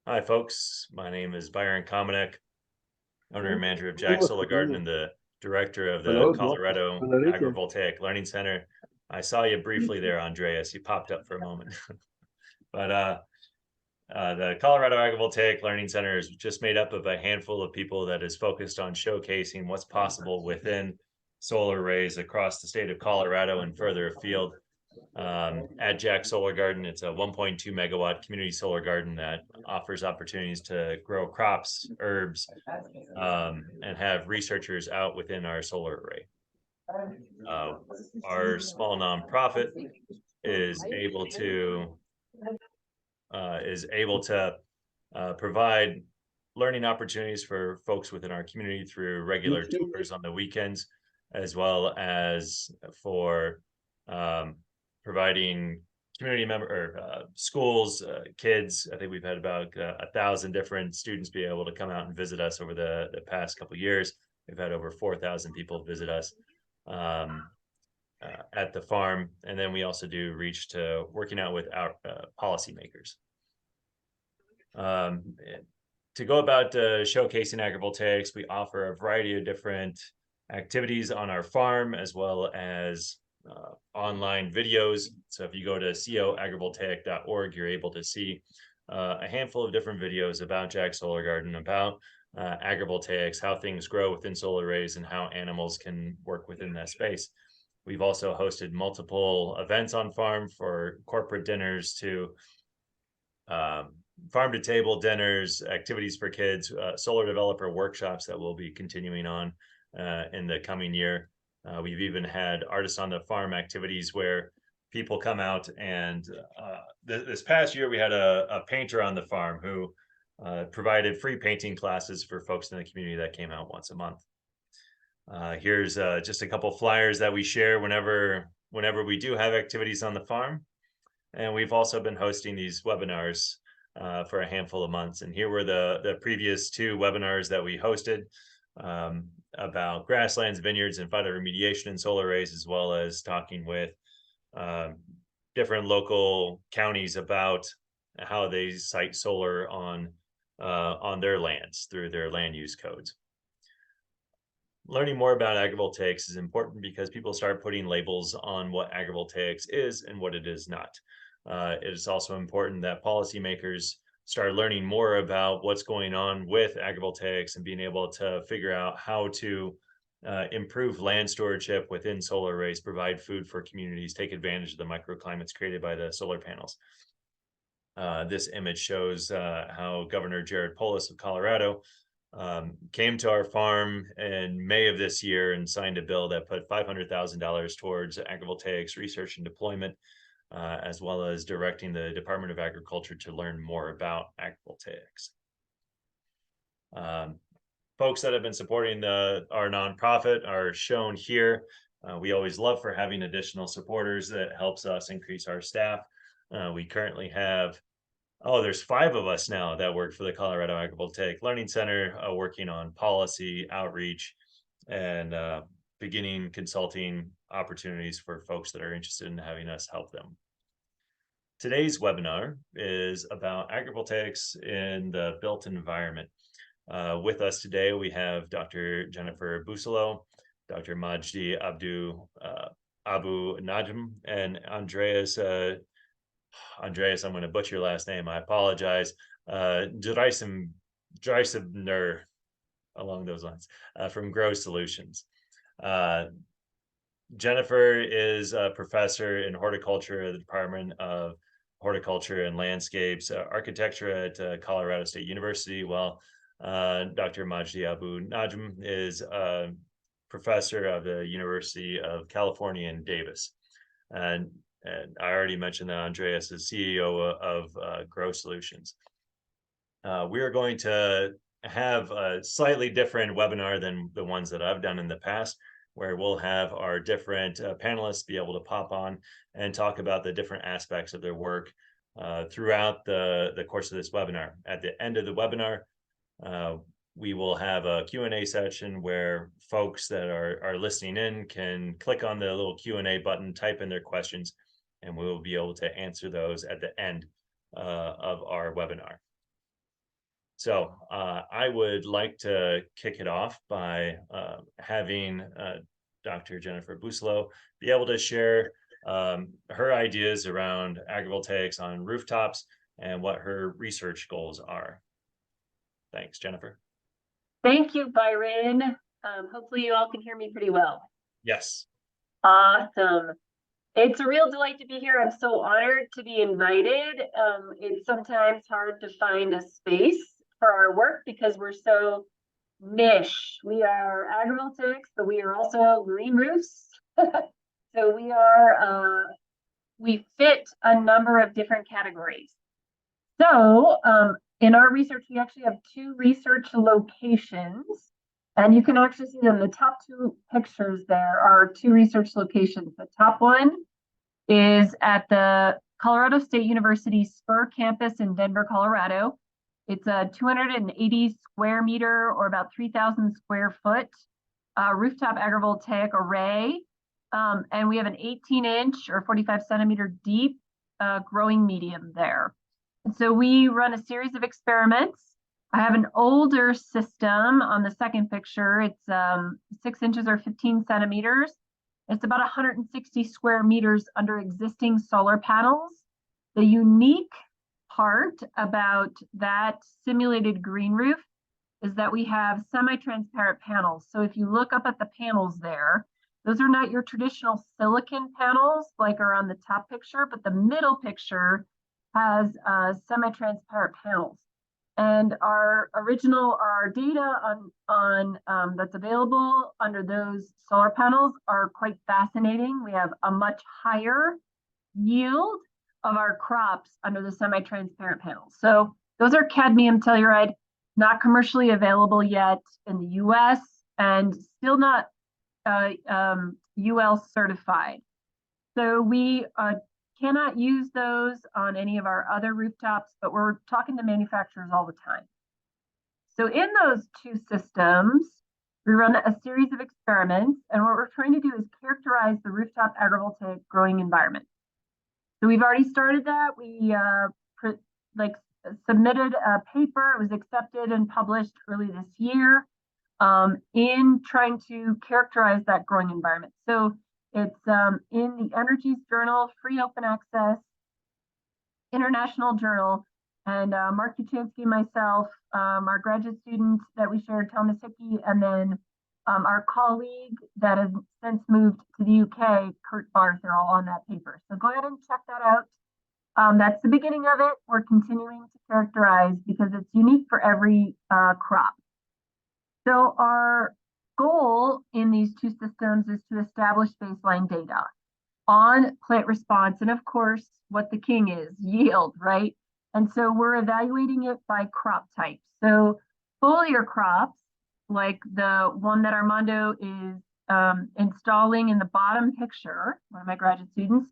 Hi, folks. My name is Byron Komanek, owner and manager of Jack Solar Garden and the director of the Colorado Agrivoltaic Learning Center. I saw you briefly there, Andreas. You popped up for a moment. But the Colorado Agrivoltaic Learning Center is just made up of a handful of people that is focused on showcasing what's possible within solar arrays across the state of Colorado and further afield. At Jack Solar Garden, it's a 1.2 megawatt community solar garden that offers opportunities to grow crops, herbs, and have researchers out within our solar array. Our small nonprofit is able to provide learning opportunities for folks within our community through regular tours on the weekends, as well as for providing community member or schools, kids. I think we've had about 1,000 different students be able to come out and visit us over the past couple of years. We've had over 4,000 people visit us at the farm, and then we also do reach to working out with our policymakers. To go about showcasing agrivoltaics, we offer a variety of different activities on our farm, as well as online videos. So if you go to coagrivoltaic.org, you're able to see a handful of different videos about Jack Solar Garden, about agrivoltaics, how things grow within solar arrays, and how animals can work within that space. We've also hosted multiple events on farm, for corporate dinners to farm to table dinners, activities for kids, solar developer workshops that will be continuing on in the coming year. We've even had artists on the farm activities where people come out, and this past year we had a painter on the farm who provided free painting classes for folks in the community that came out once a month. Here's just a couple flyers that we share whenever we do have activities on the farm. And we've also been hosting these webinars for a handful of months. And here were the previous two webinars that we hosted about grasslands, vineyards, and phytoremediation in solar arrays, as well as talking with different local counties about how they site solar on their lands through their land use codes. Learning more about agrivoltaics is important because people start putting labels on what agrivoltaics is and what it is not. It is also important that policymakers start learning more about what's going on with agrivoltaics and being able to figure out how to improve land stewardship within solar arrays, provide food for communities, take advantage of the microclimates created by the solar panels. This image shows how Governor Jared Polis of Colorado came to our farm in May of this year and signed a bill that put $500,000 towards agrivoltaics research and deployment, as well as directing the Department of Agriculture to learn more about agrivoltaics. Folks that have been supporting our nonprofit are shown here. We always love for having additional supporters. That helps us increase our staff. We currently have there's 5 of us now that work for the Colorado Agrivoltaic Learning Center, working on policy, outreach, and beginning consulting opportunities for folks that are interested in having us help them. Today's webinar is about agrivoltaics in the built environment. With us today, we have Dr. Jennifer Busolo, Dr. Majdi Abu Najm, and Andreas, I'm going to butcher your last name. I apologize. Dreisebner, along those lines, from Grow Solutions. Jennifer is a professor in horticulture at the Department of Horticulture and Landscapes Architecture at Colorado State University, while Dr. Majdi Abu Najm is a professor of the University of California in Davis. And I already mentioned that Andreas is CEO of Grow Solutions. We are going to have a slightly different webinar than the ones that I've done in the past, where we'll have our different panelists be able to pop on and talk about the different aspects of their work throughout the course of this webinar. At the end of the webinar, we will have a Q&A session where folks that are listening in can click on the little Q&A button, type in their questions, and we will be able to answer those at the end of our webinar. So I would like to kick it off by having Dr. Jennifer Buslow be able to share her ideas around agrivoltaics on rooftops and what her research goals are. Thanks, Jennifer. Thank you, Byron. Hopefully you all can hear me pretty well. Yes. Awesome. It's a real delight to be here. I'm so honored to be invited. It's sometimes hard to find a space for our work because we're so niche. We are agrivoltaics, but we are also green roofs. So we fit a number of different categories. So in our research, we actually have 2 research locations, and you can actually see them. The top 2 pictures there are 2 research locations. The top one is at the Colorado State University Spur campus in Denver, Colorado. It's a 280 square meter or about 3,000 square foot rooftop agrivoltaic array. And we have an 18-inch or 45 centimeter deep growing medium there. And so we run a series of experiments. I have an older system on the second picture. It's 6 inches or 15 centimeters. It's about 160 square meters under existing solar panels. The unique part about that simulated green roof is that we have semi-transparent panels. So if you look up at the panels there, those are not your traditional silicon panels like are on the top picture, but the middle picture has semi-transparent panels. And our data on that's available under those solar panels are quite fascinating. We have a much higher yield of our crops under the semi-transparent panels. So those are cadmium telluride, not commercially available yet in the US and still not UL certified. So we cannot use those on any of our other rooftops, but we're talking to manufacturers all the time. So in those 2 systems, we run a series of experiments, and what we're trying to do is characterize the rooftop agrivoltaic growing environment. So we've already started that. We submitted a paper. It was accepted and published early this year in trying to characterize that growing environment. So it's in the Energies Journal, free open access, international journal, and Mark Uchansky, myself, our graduate student that we shared, Thomas Hickey, and then our colleague that has since moved to the UK, Kurt Barth, are all on that paper. So go ahead and check that out. That's the beginning of it. We're continuing to characterize because it's unique for every crop. So our goal in these 2 systems is to establish baseline data on plant response and, of course, what the king is, yield, right? And so we're evaluating it by crop type. So foliar crops, like the one that Armando is installing in the bottom picture, one of my graduate students,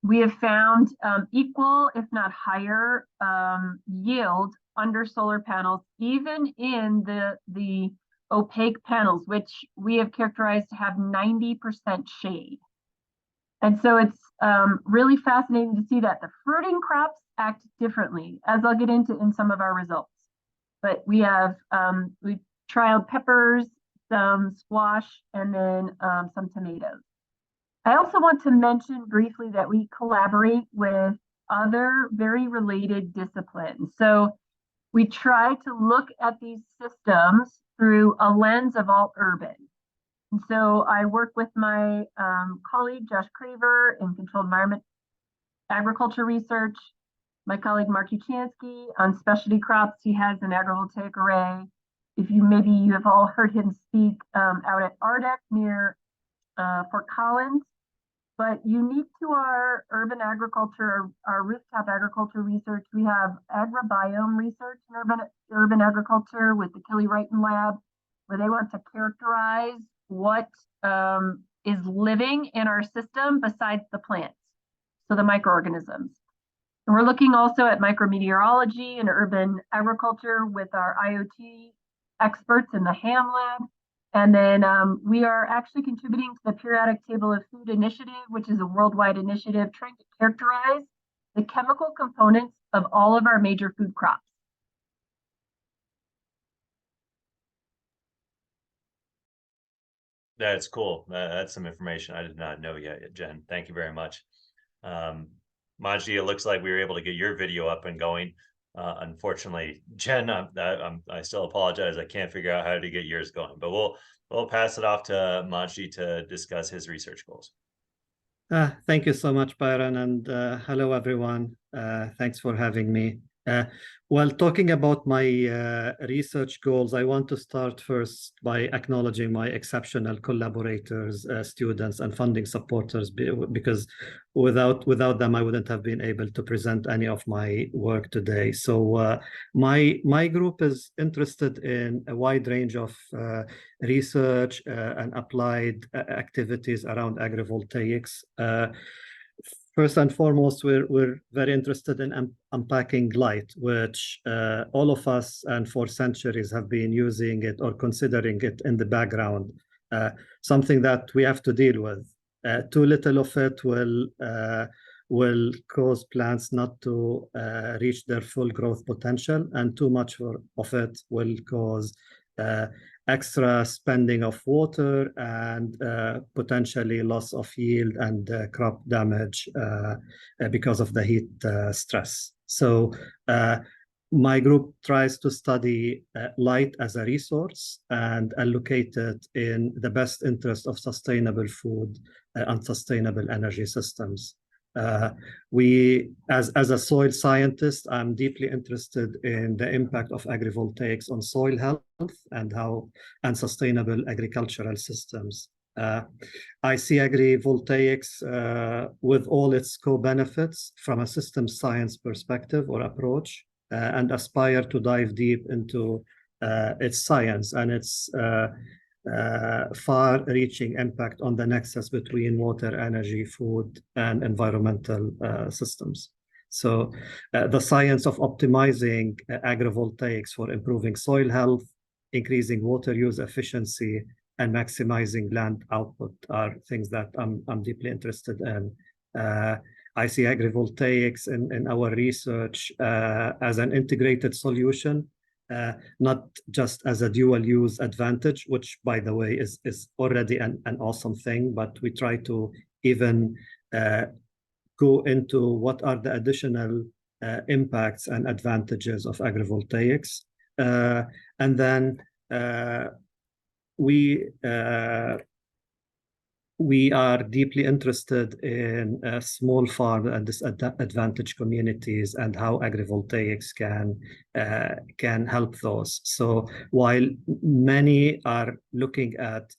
we have found equal, if not higher, yield under solar panels, even in the opaque panels, which we have characterized to have 90% shade. And so it's really fascinating to see that the fruiting crops act differently, as I'll get into in some of our results. But we have, we've trialed peppers, some squash, and then some tomatoes. I also want to mention briefly that we collaborate with other very related disciplines. So we try to look at these systems through a lens of all urban. And so I work with my colleague, Josh Craver, in controlled environment agriculture research, my colleague, Mark Uchansky, on specialty crops. He has an agrivoltaic array. If you have all heard him speak out at Ardec near Fort Collins. But unique to our urban agriculture, our rooftop agriculture research, we have agribiome research in urban agriculture with the Kelly Wrighton Lab, where they want to characterize what is living in our system besides the plants, so the microorganisms. And we're looking also at micrometeorology and urban agriculture with our IoT experts in the HAM lab. And then we are actually contributing to the Periodic Table of Food Initiative, which is a worldwide initiative trying to characterize the chemical components of all of our major food crops. That's cool. That's some information I did not know yet, Jen. Thank you very much. Majdi, it looks like we were able to get your video up and going. Unfortunately, Jen, I still apologize. I can't figure out how to get yours going, but we'll pass it off to Majdi to discuss his research goals. Thank you so much, Byron, and hello, everyone. Thanks for having me. Well, talking about my research goals, I want to start first by acknowledging my exceptional collaborators, students, and funding supporters, because without them, I wouldn't have been able to present any of my work today. So my group is interested in a wide range of research and applied activities around agrivoltaics. First and foremost, we're very interested in unpacking light, which all of us and for centuries have been using it or considering it in the background, something that we have to deal with. Too little of it will cause plants not to reach their full growth potential, and too much of it will cause extra spending of water and potentially loss of yield and crop damage because of the heat stress. So my group tries to study light as a resource and allocate it in the best interest of sustainable food and sustainable energy systems. As a soil scientist, I'm deeply interested in the impact of agrivoltaics on soil health and sustainable agricultural systems. I see agrivoltaics with all its co-benefits from a systems science perspective or approach, and aspire to dive deep into its science and its far-reaching impact on the nexus between water, energy, food, and environmental systems. So the science of optimizing agrivoltaics for improving soil health, increasing water use efficiency, and maximizing land output are things that I'm deeply interested in. I see agrivoltaics in our research as an integrated solution, not just as a dual use advantage, which by the way is already an awesome thing, but we try to even go into what are the additional impacts and advantages of agrivoltaics. And then we are deeply interested in small farm and disadvantaged communities and how agrivoltaics can help those. So while many are looking at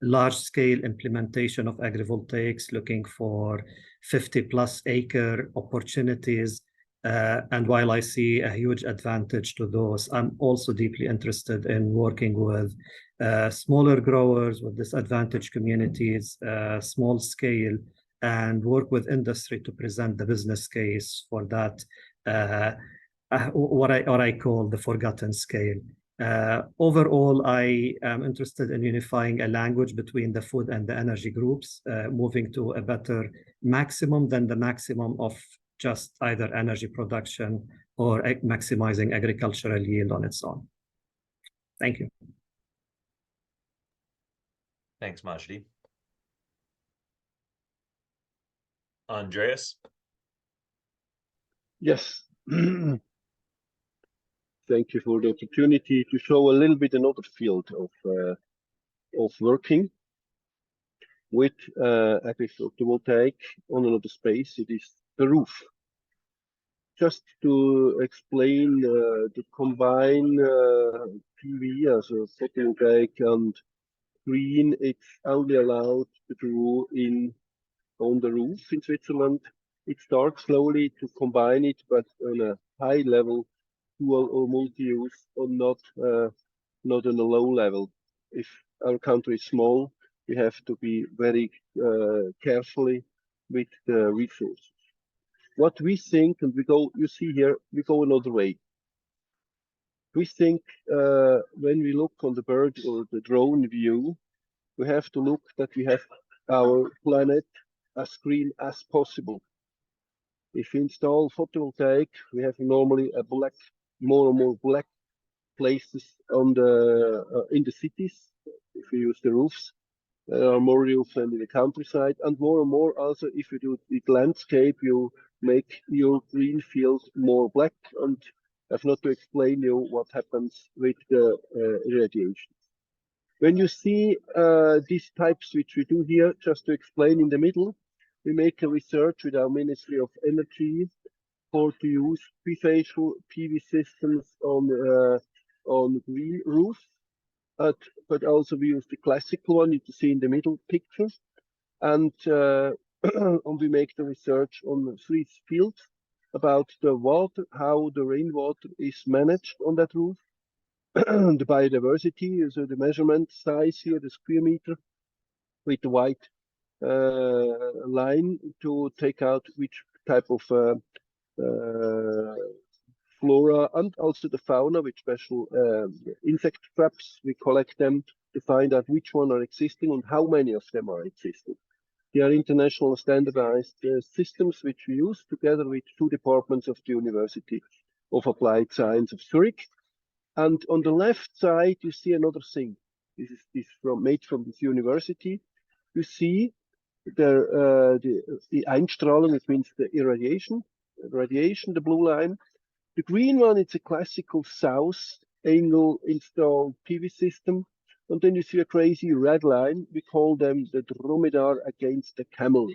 large-scale implementation of agrivoltaics, looking for 50-plus acre opportunities, and while I see a huge advantage to those, I'm also deeply interested in working with smaller growers, with disadvantaged communities, small scale, and work with industry to present the business case for that, what I call the forgotten scale. Overall, I am interested in unifying a language between the food and the energy groups, moving to a better maximum than the maximum of just either energy production or maximizing agricultural yield on its own. Thank you. Thanks, Majdi. Andreas? Yes. Thank you for the opportunity to show a little bit another field of working with agrivoltaic on another space. It is the roof. Just to explain the combined PV as a photovoltaic and green, it's only allowed to do on the roof in Switzerland. It starts slowly to combine it, but on a high level, dual or multi-use, or not on a low level. If our country is small, we have to be very carefully with the resources. What we think, and you see here, we go another way. We think when we look on the bird or the drone view, we have to look that we have our planet as green as possible. If we install photovoltaic, we have normally a more and more black places on in the cities, if we use the roofs. There are more roofs than in the countryside, and more also, if you do it landscape, you make your green field more black, and I have not to explain you what happens with the irradiation. When you see these types which we do here, just to explain in the middle, we make a research with our Ministry of Energy for to use bifacial PV systems on green roofs, but also we use the classical one you see in the middle picture, and we make the research on 3 fields about the water, how the rainwater is managed on that roof, the biodiversity, so the measurement size here, the square meter, with the white line to take out which type of flora, and also the fauna with special insect traps. We collect them to find out which one are existing and how many of them are existing. They are international standardized systems which we use together with 2 departments of the University of Applied Science of Zurich. And on the left side, you see another thing. This is made from this university. You see the Einstrahlung, it means the irradiation, the blue line. The green one, it's a classical south angle installed PV system. And then you see a crazy red line. We call them the dromedar against the camel.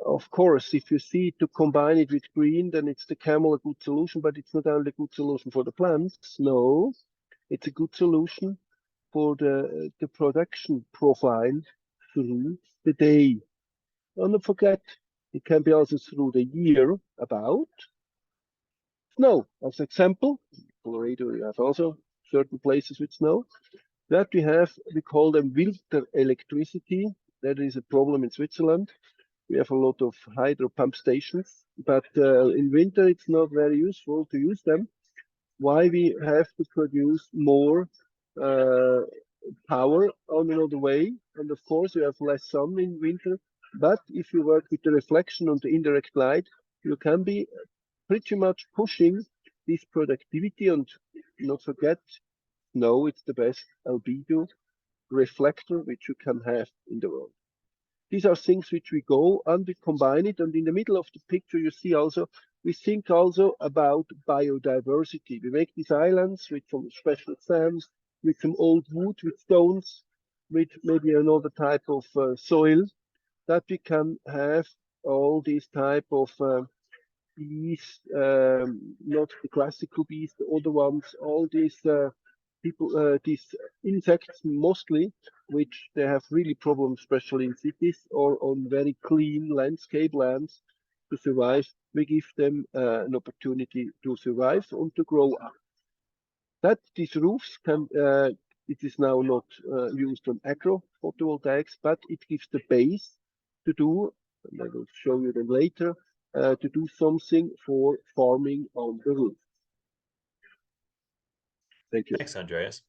Of course, if you see to combine it with green, then it's the camel a good solution, but it's not only a good solution for the plants. No, it's a good solution for the production profile through the day. And don't forget, it can be also through the year about. Snow, as example, Colorado, you have also certain places with snow. That we call them winter electricity. That is a problem in Switzerland. We have a lot of hydro pump stations, but in winter it's not very useful to use them. Why we have to produce more power on another way, and of course you have less sun in winter. But if you work with the reflection on the indirect light, you can be pretty much pushing this productivity. And not forget, no, it's the best albedo reflector which you can have in the world. These are things which we go and we combine it. And in the middle of the picture, you see also, we think also about biodiversity. We make these islands with some special sands, with some old wood, with stones, with maybe another type of soil, that we can have all these type of bees, not the classical bees, the other ones, all these these insects mostly, which they have really problems, especially in cities or on very clean landscape lands to survive. We give them an opportunity to survive and to grow up. That these roofs can, it is now not used on agro-photovoltaics, but it gives the base to do, and I will show you them later, to do something for farming on the roof. Thank you. Thanks, Andreas.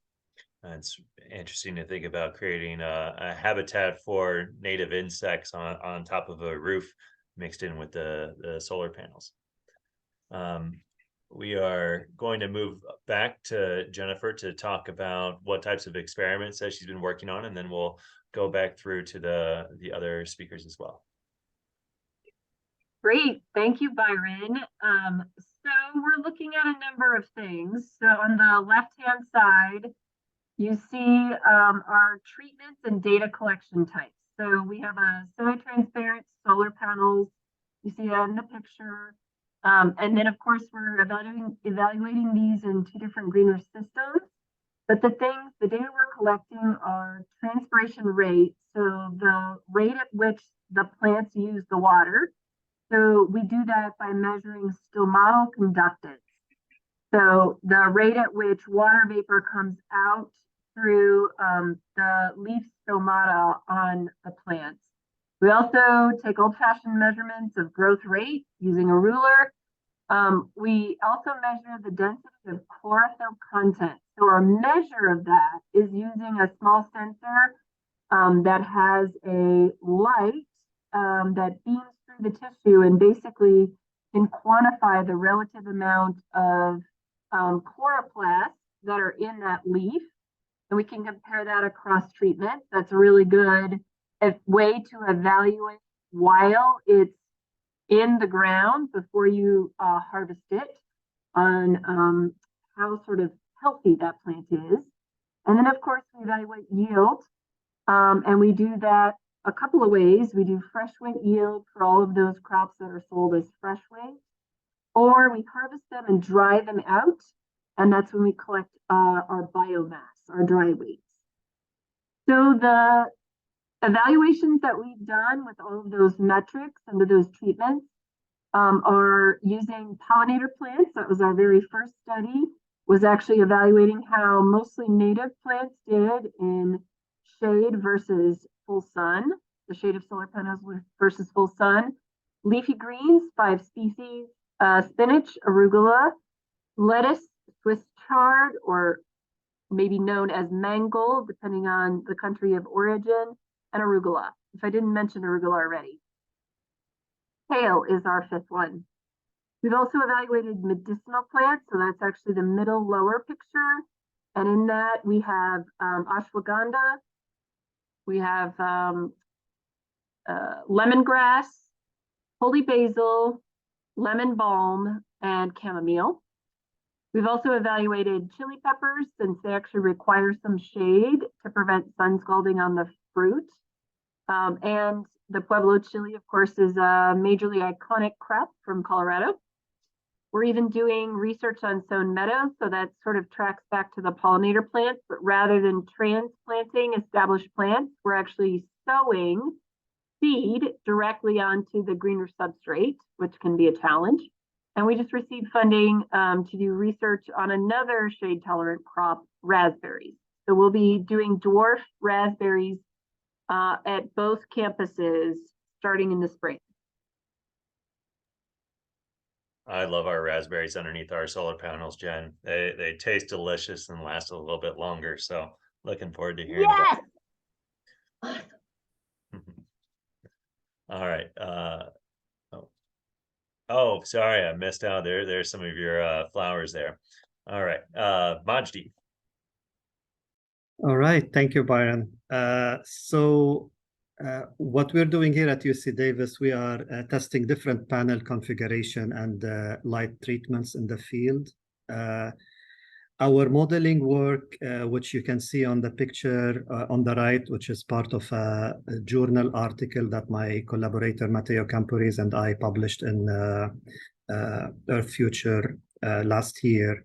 It's interesting to think about creating a habitat for native insects on top of a roof mixed in with the solar panels. We are going to move back to Jennifer to talk about what types of experiments that she's been working on, and then we'll go back through to the other speakers as well. Great, thank you, Byron. So we're looking at a number of things. So on the left-hand side, you see our treatments and data collection types. So we have a semi-transparent solar panels. You see that in the picture. And then, of course, we're evaluating these in 2 different greener systems. But the data we're collecting are transpiration rate, so the rate at which the plants use the water. So we do that by measuring stomatal conductance. So the rate at which water vapor comes out through the leaf stomata on the plants. We also take old-fashioned measurements of growth rate using a ruler. We also measure the density of chlorophyll content. So our measure of that is using a small sensor that has a light that beams through the tissue and basically can quantify the relative amount of chloroplasts that are in that leaf. and we can compare that across treatments. That's a really good way to evaluate while it's in the ground before you harvest it on how sort of healthy that plant is. And then, of course, we evaluate yield, and we do that a couple of ways. We do fresh weight yield for all of those crops that are sold as fresh weight, or we harvest them and dry them out, and that's when we collect our biomass, our dry weights. So the evaluations that we've done with all of those metrics under those treatments are using pollinator plants. That was our very first study, was actually evaluating how mostly native plants did in shade versus full sun, the shade of solar panels versus full sun. Leafy greens, 5 species, spinach, arugula, lettuce, Swiss chard, or maybe known as mangold, depending on the country of origin, and arugula, if I didn't mention arugula already. Kale is our 5th one. We've also evaluated medicinal plants, so that's actually the middle lower picture. And in that we have ashwagandha, we have lemongrass, holy basil, lemon balm, and chamomile. We've also evaluated chili peppers, since they actually require some shade to prevent sun scalding on the fruit. And the Pueblo chili, of course, is a majorly iconic crop from Colorado. We're even doing research on sown meadows, so that sort of tracks back to the pollinator plants, but rather than transplanting established plants, we're actually sowing seed directly onto the greener substrate, which can be a challenge. And we just received funding to do research on another shade-tolerant crop, raspberries. So we'll be doing dwarf raspberries at both campuses starting in the spring. I love our raspberries underneath our solar panels, Jen. They taste delicious and last a little bit longer. So looking forward to hearing Yes! about it. All right. Oh, sorry, I missed out. There's some of your flowers there. All right. Majdi. All right, thank you, Byron. What we're doing here at UC Davis, we are testing different panel configuration and light treatments in the field. Our modeling work, which you can see on the picture on the right, which is part of a journal article that my collaborator Matteo Camporis and I published in Earth Future last year.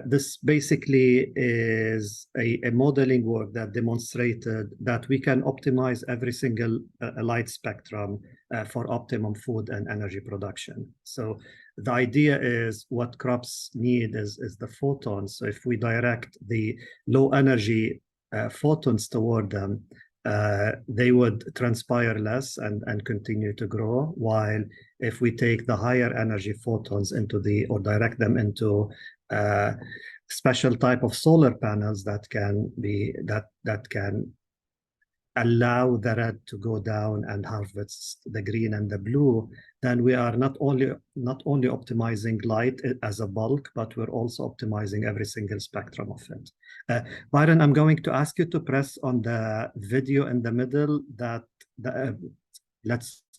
This basically is a modeling work that demonstrated that we can optimize every single light spectrum for optimum food and energy production. So the idea is what crops need is the photons. So if we direct the low energy photons toward them, they would transpire less and continue to grow. While if we take the higher energy photons or direct them into special type of solar panels that can allow the red to go down and harvest the green and the blue, then we are not only optimizing light as a bulk, but we're also optimizing every single spectrum of it. Byron, I'm going to ask you to press on the video in the middle.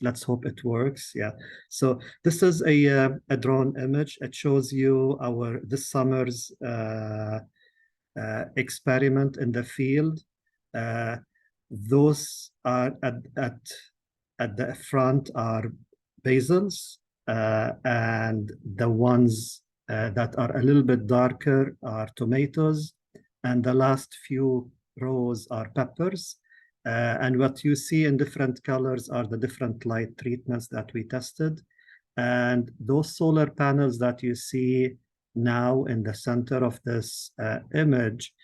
Let's hope it works. Yeah. So this is a drone image. It shows you this summer's experiment in the field. Those are at the front are basils, and the ones that are a little bit darker are tomatoes, and the last few rows are peppers. And what you see in different colors are the different light treatments that we tested. And those solar panels that you see now in the center of this image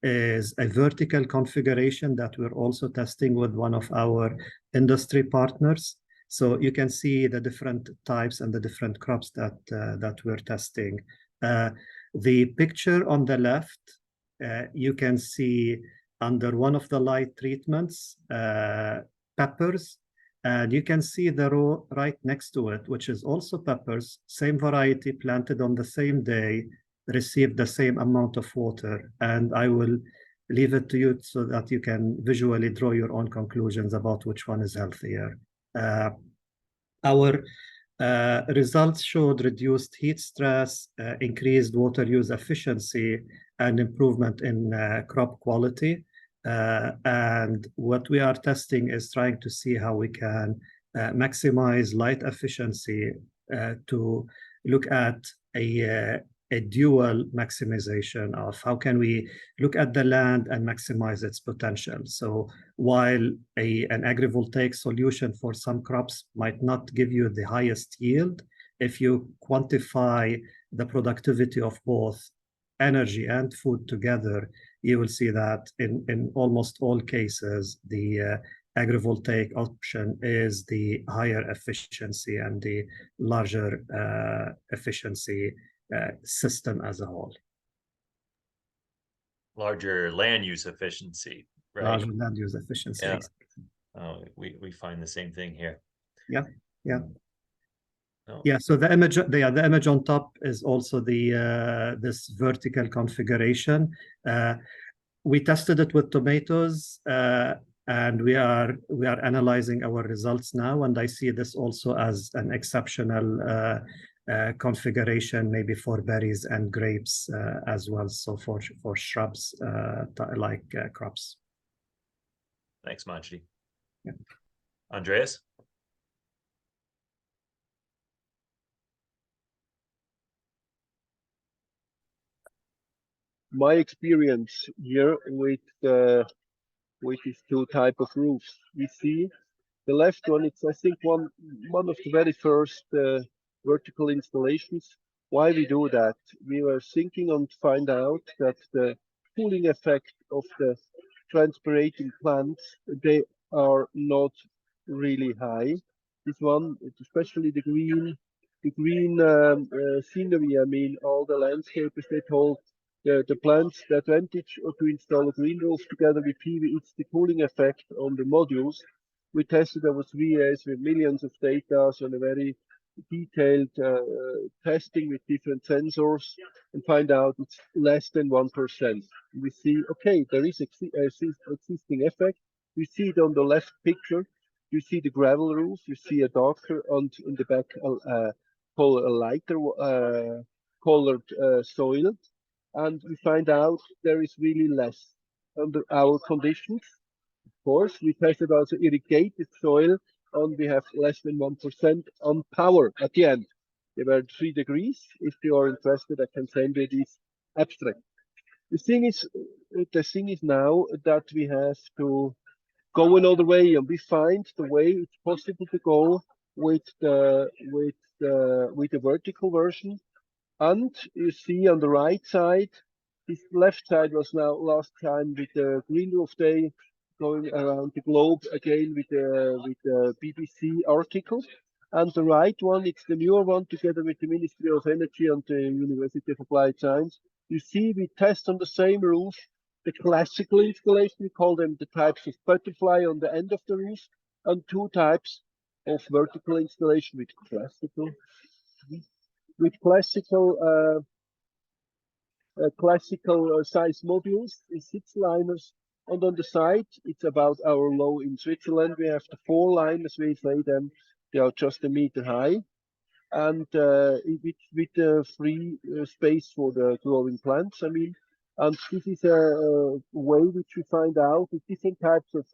is a vertical configuration that we're also testing with one of our industry partners. So you can see the different types and the different crops that we're testing. The picture on the left, you can see under one of the light treatments, peppers, and you can see the row right next to it, which is also peppers, same variety planted on the same day, receive the same amount of water. And I will leave it to you so that you can visually draw your own conclusions about which one is healthier. Our results showed reduced heat stress, increased water use efficiency, and improvement in crop quality. And what we are testing is trying to see how we can maximize light efficiency to look at a dual maximization of how can we look at the land and maximize its potential. So while an agrivoltaic solution for some crops might not give you the highest yield, if you quantify the productivity of both energy and food together, you will see that in almost all cases, the agrivoltaic option is the higher efficiency and the larger efficiency system as a whole. Larger land use efficiency, right? Larger land use efficiency. Yeah. We find the same thing here. Yeah, yeah. Oh. Yeah, so the image on top is also the this vertical configuration. We tested it with tomatoes, and we are analyzing our results now, and I see this also as an exceptional configuration, maybe for berries and grapes as well. So for shrubs like crops. Thanks, Majdi. Yeah. Andreas? My experience here with these two type of roofs, we see the left one. It's I think one of the very first vertical installations. Why we do that? We were thinking on to find out that the cooling effect of the transpirating plants, they are not really high. This one, especially the green scenery. I mean, all the landscapers, they told the plants the advantage to install a green roof together with PV. It's the cooling effect on the modules. We tested over 3 years with millions of data on a very detailed testing with different sensors, and find out it's less than 1%. We see, okay, there is existing effect. You see it on the left picture. You see the gravel roof. You see a darker, and in the back, a lighter colored soil. And we find out there is really less under our conditions. Of course, we tested also irrigated soil, and we have less than 1% on power at the end. They were 3 degrees. If you are interested, I can send you this abstract. The thing is now that we have to go another way, and we find the way it's possible to go with the vertical version. And you see on the right side, this left side was now last time with the Green Roof Day going around the globe again with the BBC article. And the right one, it's the newer one together with the Ministry of Energy and the University of Applied Science. You see, we test on the same roof the classical installation. We call them the types of butterfly on the end of the roof, and 2 types of vertical installation with classical size modules in 6 liners. And on the side, it's about our low in Switzerland. We have the 4 liners, we say them. They are just 1 meter high, and with free space for the growing plants. I mean, and this is a way which we find out with different types of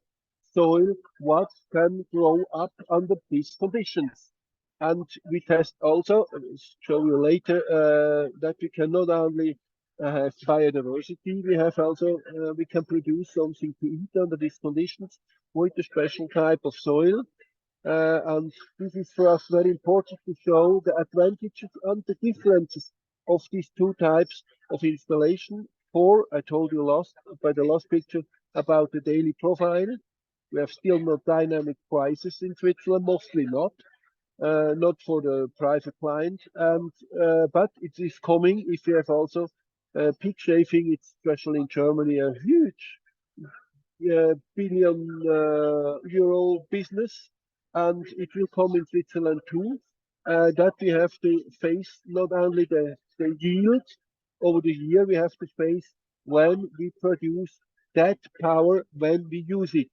soil what can grow up under these conditions. And we test also, I'll show you later, that we can not only have biodiversity, we have also, we can produce something to eat under these conditions with a special type of soil. And this is for us very important to show the advantages and the differences of these 2 types of installation. I told you by the last picture about the daily profile. We have still not dynamic prices in Switzerland, mostly not for the private client, and but it is coming. If you have also peak shaving, it's especially in Germany a huge billion euro business, and it will come in Switzerland too. That we have to face not only the yield, over the year, we have to face when we produce that power, when we use it.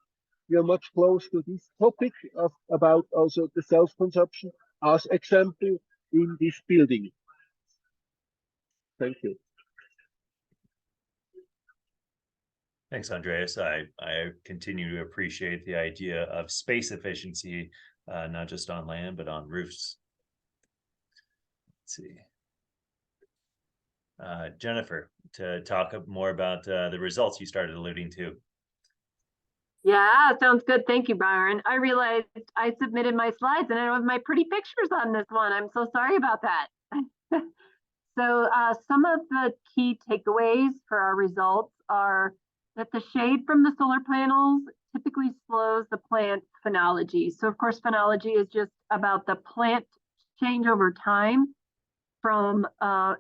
We are much close to this topic about also the self-consumption as example in this building. Thank you. Thanks, Andreas. I continue to appreciate the idea of space efficiency, not just on land, but on roofs. Let's see. Jennifer, to talk more about the results you started alluding to. Yeah, sounds good. Thank you, Byron. I realized I submitted my slides and I don't have my pretty pictures on this one. I'm so sorry about that. So some of the key takeaways for our results are that the shade from the solar panels typically slows the plant phenology. So of course, phenology is just about the plant change over time from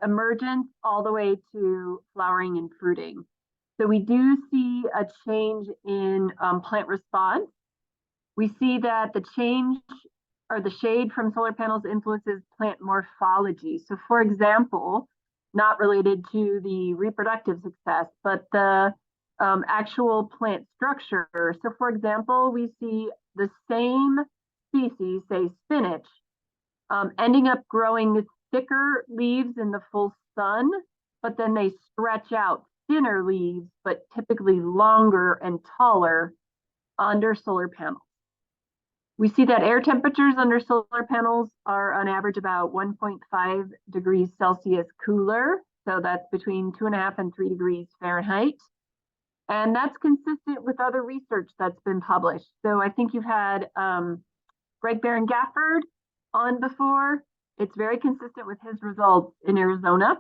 emergence all the way to flowering and fruiting. So we do see a change in plant response. We see that the change or the shade from solar panels influences plant morphology. So for example, not related to the reproductive success, but the actual plant structure. So for example, we see the same species, say spinach, ending up growing thicker leaves in the full sun, but then they stretch out thinner leaves, but typically longer and taller under solar panels. We see that air temperatures under solar panels are on average about 1.5 degrees Celsius cooler. So that's between 2.5 and 3 degrees Fahrenheit. And that's consistent with other research that's been published. So I think you've had Greg Barron-Gafford on before. It's very consistent with his results in Arizona.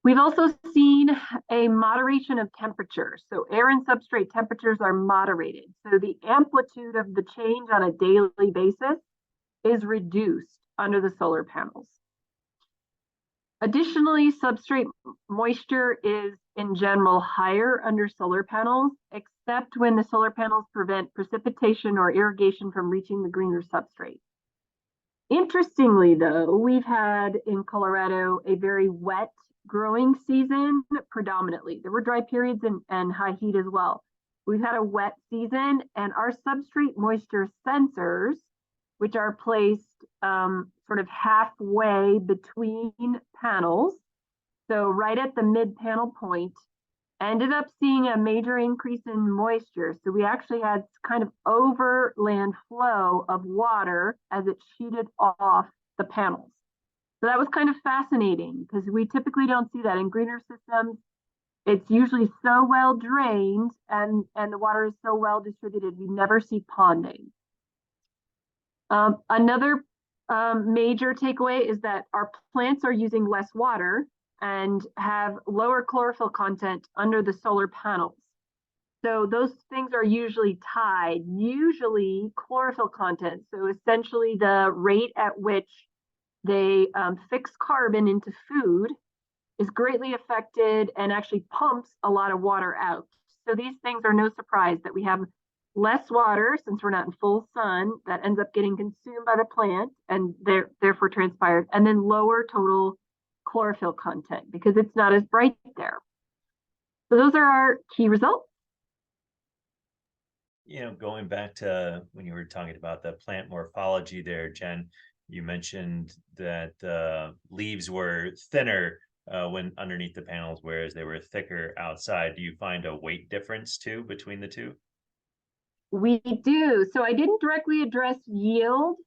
We've also seen a moderation of temperature. So air and substrate temperatures are moderated. So the amplitude of the change on a daily basis is reduced under the solar panels. Additionally, substrate moisture is in general higher under solar panels, except when the solar panels prevent precipitation or irrigation from reaching the greener substrate. Interestingly, though, we've had in Colorado a very wet growing season predominantly. There were dry periods and high heat as well. We've had a wet season, and our substrate moisture sensors, which are placed sort of halfway between panels, so right at the mid-panel point, ended up seeing a major increase in moisture. So we actually had kind of overland flow of water as it sheeted off the panels. So that was kind of fascinating because we typically don't see that in greener systems. It's usually so well drained and the water is so well distributed, we never see ponding. Another major takeaway is that our plants are using less water and have lower chlorophyll content under the solar panels. So those things are usually tied, usually chlorophyll content. So essentially the rate at which they fix carbon into food is greatly affected and actually pumps a lot of water out. So these things are no surprise that we have less water since we're not in full sun that ends up getting consumed by the plant and therefore transpired, and then lower total chlorophyll content because it's not as bright there. So those are our key results. You know, going back to when you were talking about the plant morphology there, Jen, you mentioned that leaves were thinner when underneath the panels, whereas they were thicker outside. Do you find a weight difference too between the two? We do. So I didn't directly address yield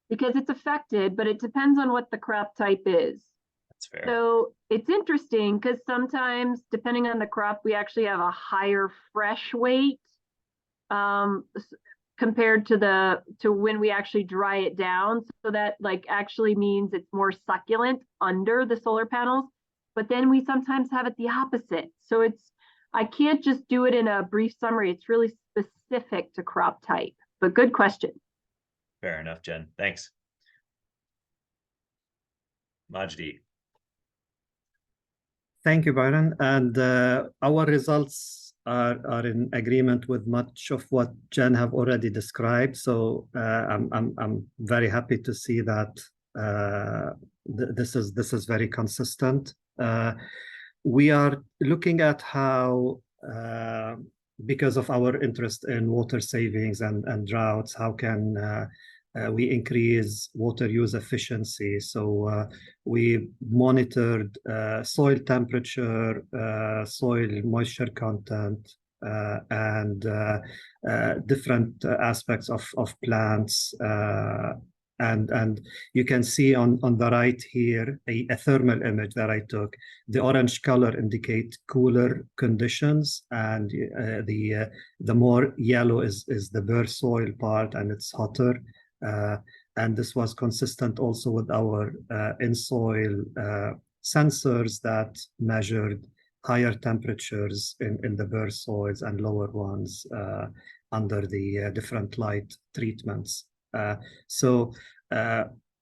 because it's affected, but it depends on what the crop type is. That's fair. So it's interesting because sometimes, depending on the crop, we actually have a higher fresh weight compared to when we actually dry it down. So that like actually means it's more succulent under the solar panels. But then we sometimes have it the opposite. So I can't just do it in a brief summary. It's really specific to crop type, but good question. Fair enough, Jen. Thanks. Majdi. Thank you, Byron. And our results are in agreement with much of what Jen have already described. So I'm very happy to see that this is very consistent. We are looking at how, because of our interest in water savings and droughts, how can we increase water use efficiency. So we monitored soil temperature, soil moisture content, and different aspects of plants. And you can see on the right here a thermal image that I took. The orange color indicate cooler conditions, and the more yellow is the bare soil part, and it's hotter. And this was consistent also with our in-soil sensors that measured higher temperatures in the bare soils and lower ones under the different light treatments. So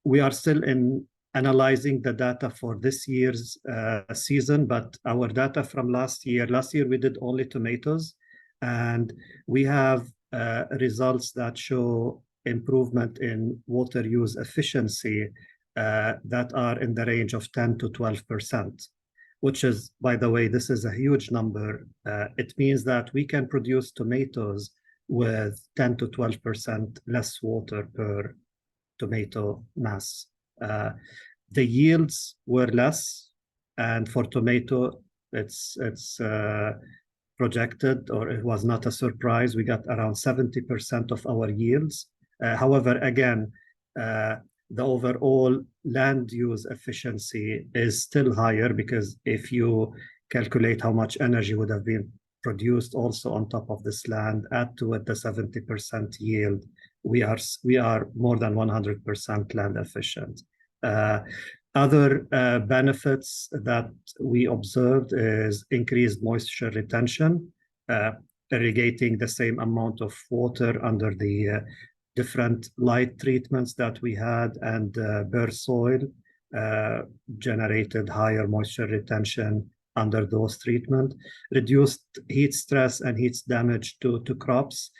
we are still in analyzing the data for this year's season, but our data from last year we did only tomatoes, and we have results that show improvement in water use efficiency that are in the range of 10 to 12%, which is, by the way, this is a huge number. It means that we can produce tomatoes with 10 to 12% less water per tomato mass. The yields were less, and for tomato, it's projected, or it was not a surprise. We got around 70% of our yields. However, again, the overall land use efficiency is still higher, because if you calculate how much energy would have been produced also on top of this land, add to it the 70% yield, we are more than 100% land efficient. Other benefits that we observed is increased moisture retention, irrigating the same amount of water under the different light treatments that we had, and bare soil generated higher moisture retention under those treatments, reduced heat stress and heat damage to crops.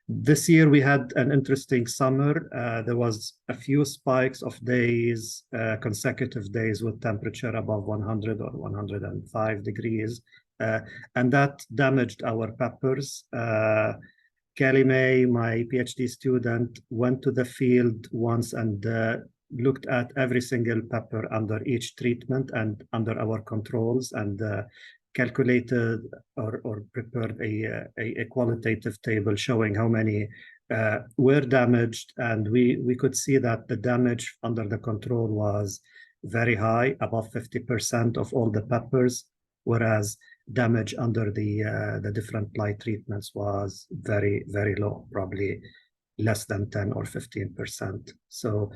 This year we had an interesting summer. There was a few spikes of days, consecutive days with temperature above 100 or 105 degrees, and that damaged our peppers. Kelly May, my PhD student, went to the field once and looked at every single pepper under each treatment and under our controls, and calculated or prepared a qualitative table showing how many were damaged. And we could see that the damage under the control was very high, above 50% of all the peppers, whereas damage under the different light treatments was very, very low, probably less than 10 or 15%. So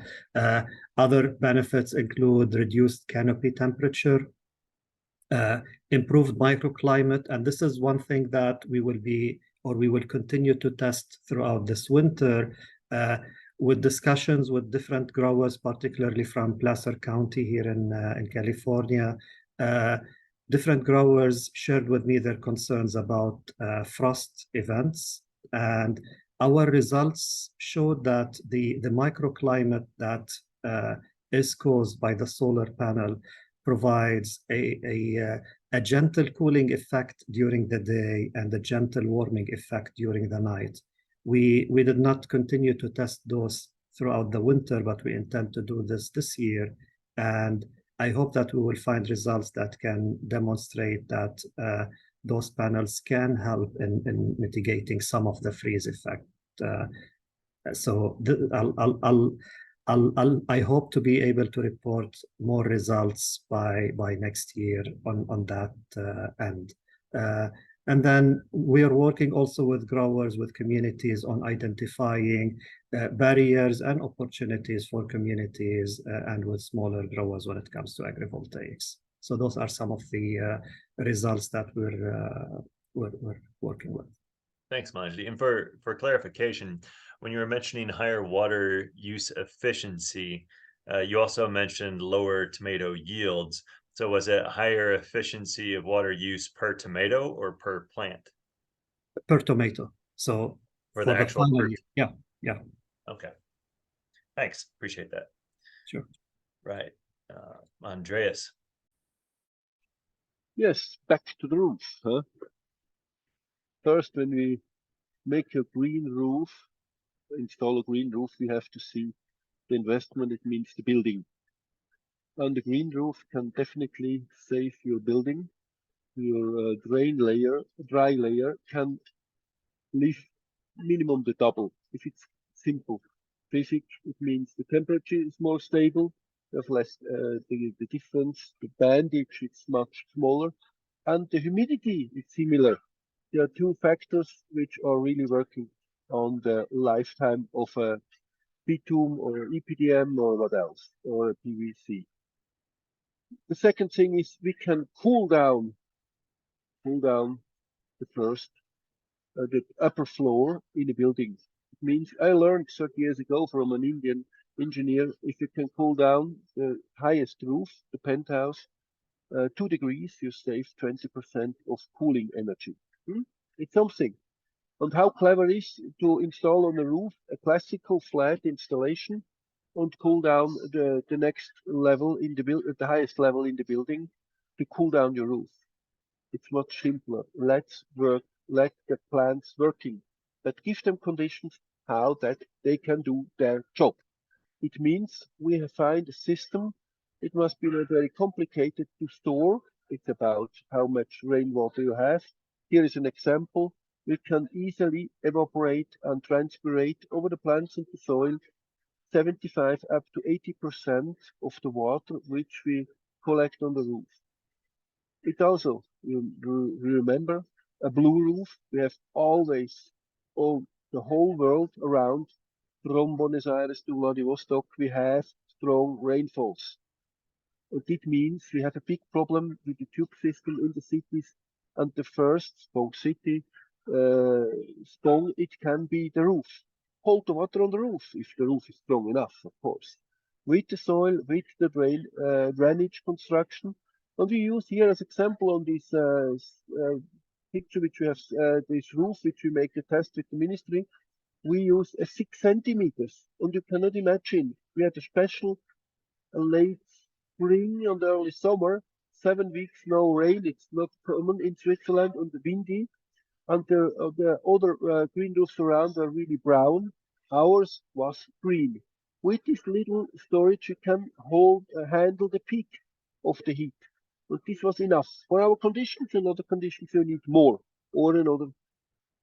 other benefits include reduced canopy temperature, improved microclimate, and this is one thing that we will continue to test throughout this winter, with discussions with different growers, particularly from Placer County here in California. Different growers shared with me their concerns about frost events, and our results showed that the microclimate that is caused by the solar panel provides a gentle cooling effect during the day and a gentle warming effect during the night. We did not continue to test those throughout the winter, but we intend to do this year, and I hope that we will find results that can demonstrate that those panels can help in mitigating some of the freeze effect. So I hope to be able to report more results by next year on that end. And then we are working also with growers, with communities, on identifying barriers and opportunities for communities and with smaller growers when it comes to agrivoltaics. So those are some of the results that we're working with. Thanks, Majdi. And for clarification, when you were mentioning higher water use efficiency, you also mentioned lower tomato yields. So was it higher efficiency of water use per tomato or per plant? Per tomato. So for the actual yeah. Okay. Thanks. Appreciate that. Sure. Right. Andreas. Yes, back to the roof. Huh? First, when we make a green roof, install a green roof, we have to see the investment. It means the building. And the green roof can definitely save your building. Your dry layer can live minimum the double. If it's simple physics, it means the temperature is more stable. There's less the difference. The bandage is much smaller, and the humidity is similar. There are two factors which are really working on the lifetime of a bitumen or EPDM or what else, or a PVC. The second thing is we can cool down the first, the upper floor in a building. It means I learned 30 years ago from an Indian engineer, if you can cool down the highest roof, the penthouse, 2 degrees, you save 20% of cooling energy. It's something. And how clever is to install on the roof a classical flat installation and cool down the next level in the highest level in the building to cool down your roof. It's much simpler. Let's work, let the plants working, but give them conditions how that they can do their job. It means we find a system. It must be not very complicated to store. It's about how much rainwater you have. Here is an example. We can easily evaporate and transpirate over the plants and the soil 75 up to 80% of the water which we collect on the roof. It also, you remember, a blue roof. We have always, the whole world around, from Buenos Aires to Vladivostok, we have strong rainfalls. And it means we have a big problem with the tube system in the cities. And the first strong city, strong, it can be the roof. Hold the water on the roof, if the roof is strong enough, of course. With the soil, with the drainage construction. And we use here as example on this picture, which we have, this roof, which we make the test with the ministry, we use 6 centimeters. And you cannot imagine, we had a special late spring and early summer, 7 weeks no rain. It's not common in Switzerland, and the windy. And the other green roofs around are really brown. Ours was green. With this little storage, you can handle the peak of the heat. But this was enough. For our conditions and other conditions, you need more or another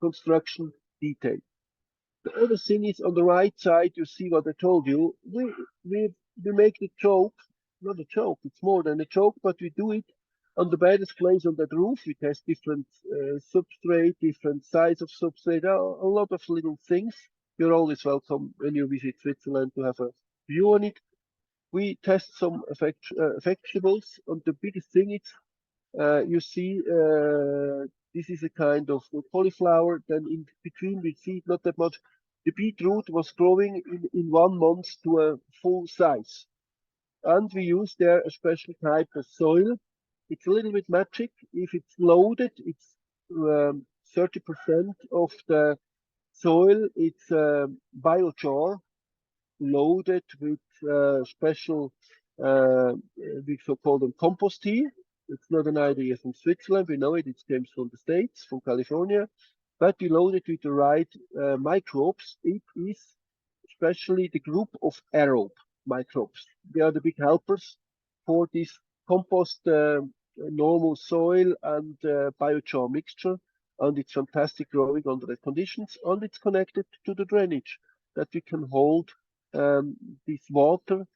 construction detail. The other thing is on the right side, you see what I told you. We make the choke, not a choke, it's more than a choke, but we do it on the baddest place on that roof. We test different substrate, different size of substrate, a lot of little things. You're always welcome when you visit Switzerland to have a view on it. We test some vegetables, and the biggest thing is, you see, this is a kind of cauliflower. Then in between, we see not that much. The beetroot was growing in 1 month to a full size. And we use there a special type of soil. It's a little bit magic. If it's loaded, it's 30% of the soil. It's biochar loaded with special, we call them compost tea. It's not an idea from Switzerland. We know it. It comes from the States, from California. But we load it with the right microbes. It is especially the group of aerobe microbes. They are the big helpers for this compost, normal soil and biochar mixture. And it's fantastic growing under the conditions. And it's connected to the drainage that we can hold this water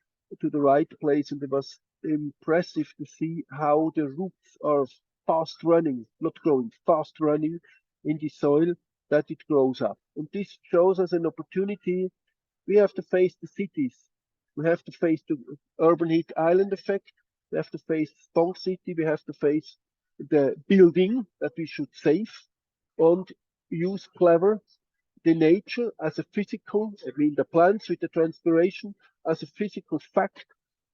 to the right place. And it was impressive to see how the roots are fast running, not growing, fast running in the soil, that it grows up. And this shows us an opportunity. We have to face the cities. We have to face the urban heat island effect. We have to face strong city. We have to face the building that we should save and use clever the nature as a physical, I mean the plants with the transpiration as a physical fact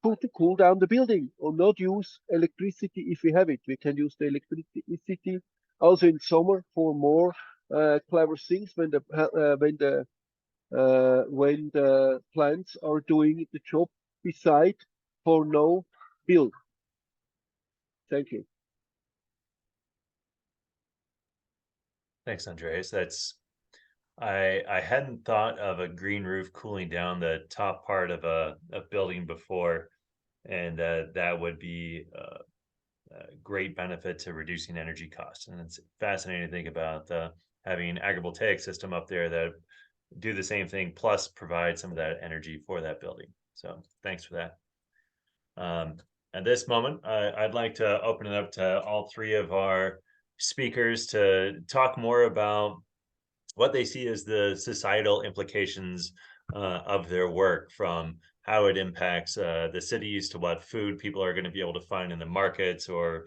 to cool down the building, or not use electricity if we have it. We can use the electricity also in summer for more clever things when the plants are doing the job beside for now, build. Thank you. Thanks, Andreas. I hadn't thought of a green roof cooling down the top part of a building before, and that would be a great benefit to reducing energy costs. And it's fascinating to think about having an agrivoltaic system up there that do the same thing, plus provide some of that energy for that building. So thanks for that. At this moment, I'd like to open it up to all three of our speakers to talk more about what they see as the societal implications of their work, from how it impacts the cities to what food people are going to be able to find in the markets, or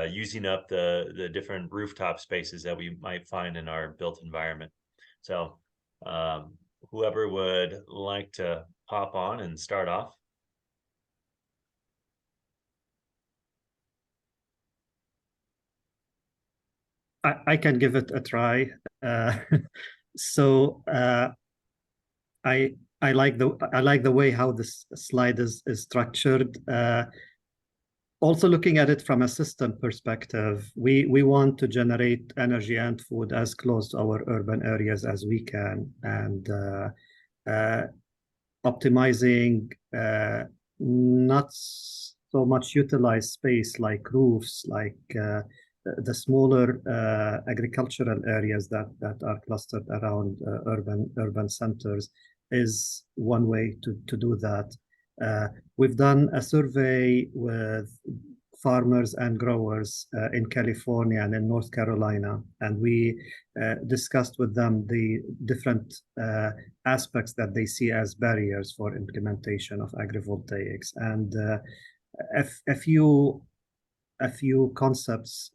using up the different rooftop spaces that we might find in our built environment. So whoever would like to hop on and start off. I can give it a try. So I like the way how this slide is structured. Also looking at it from a system perspective, we want to generate energy and food as close to our urban areas as we can, and optimizing not so much utilized space like roofs, like the smaller agricultural areas that are clustered around urban centers is one way to do that. We've done a survey with farmers and growers in California and in North Carolina, and we discussed with them the different aspects that they see as barriers for implementation of agrivoltaics. And a few concepts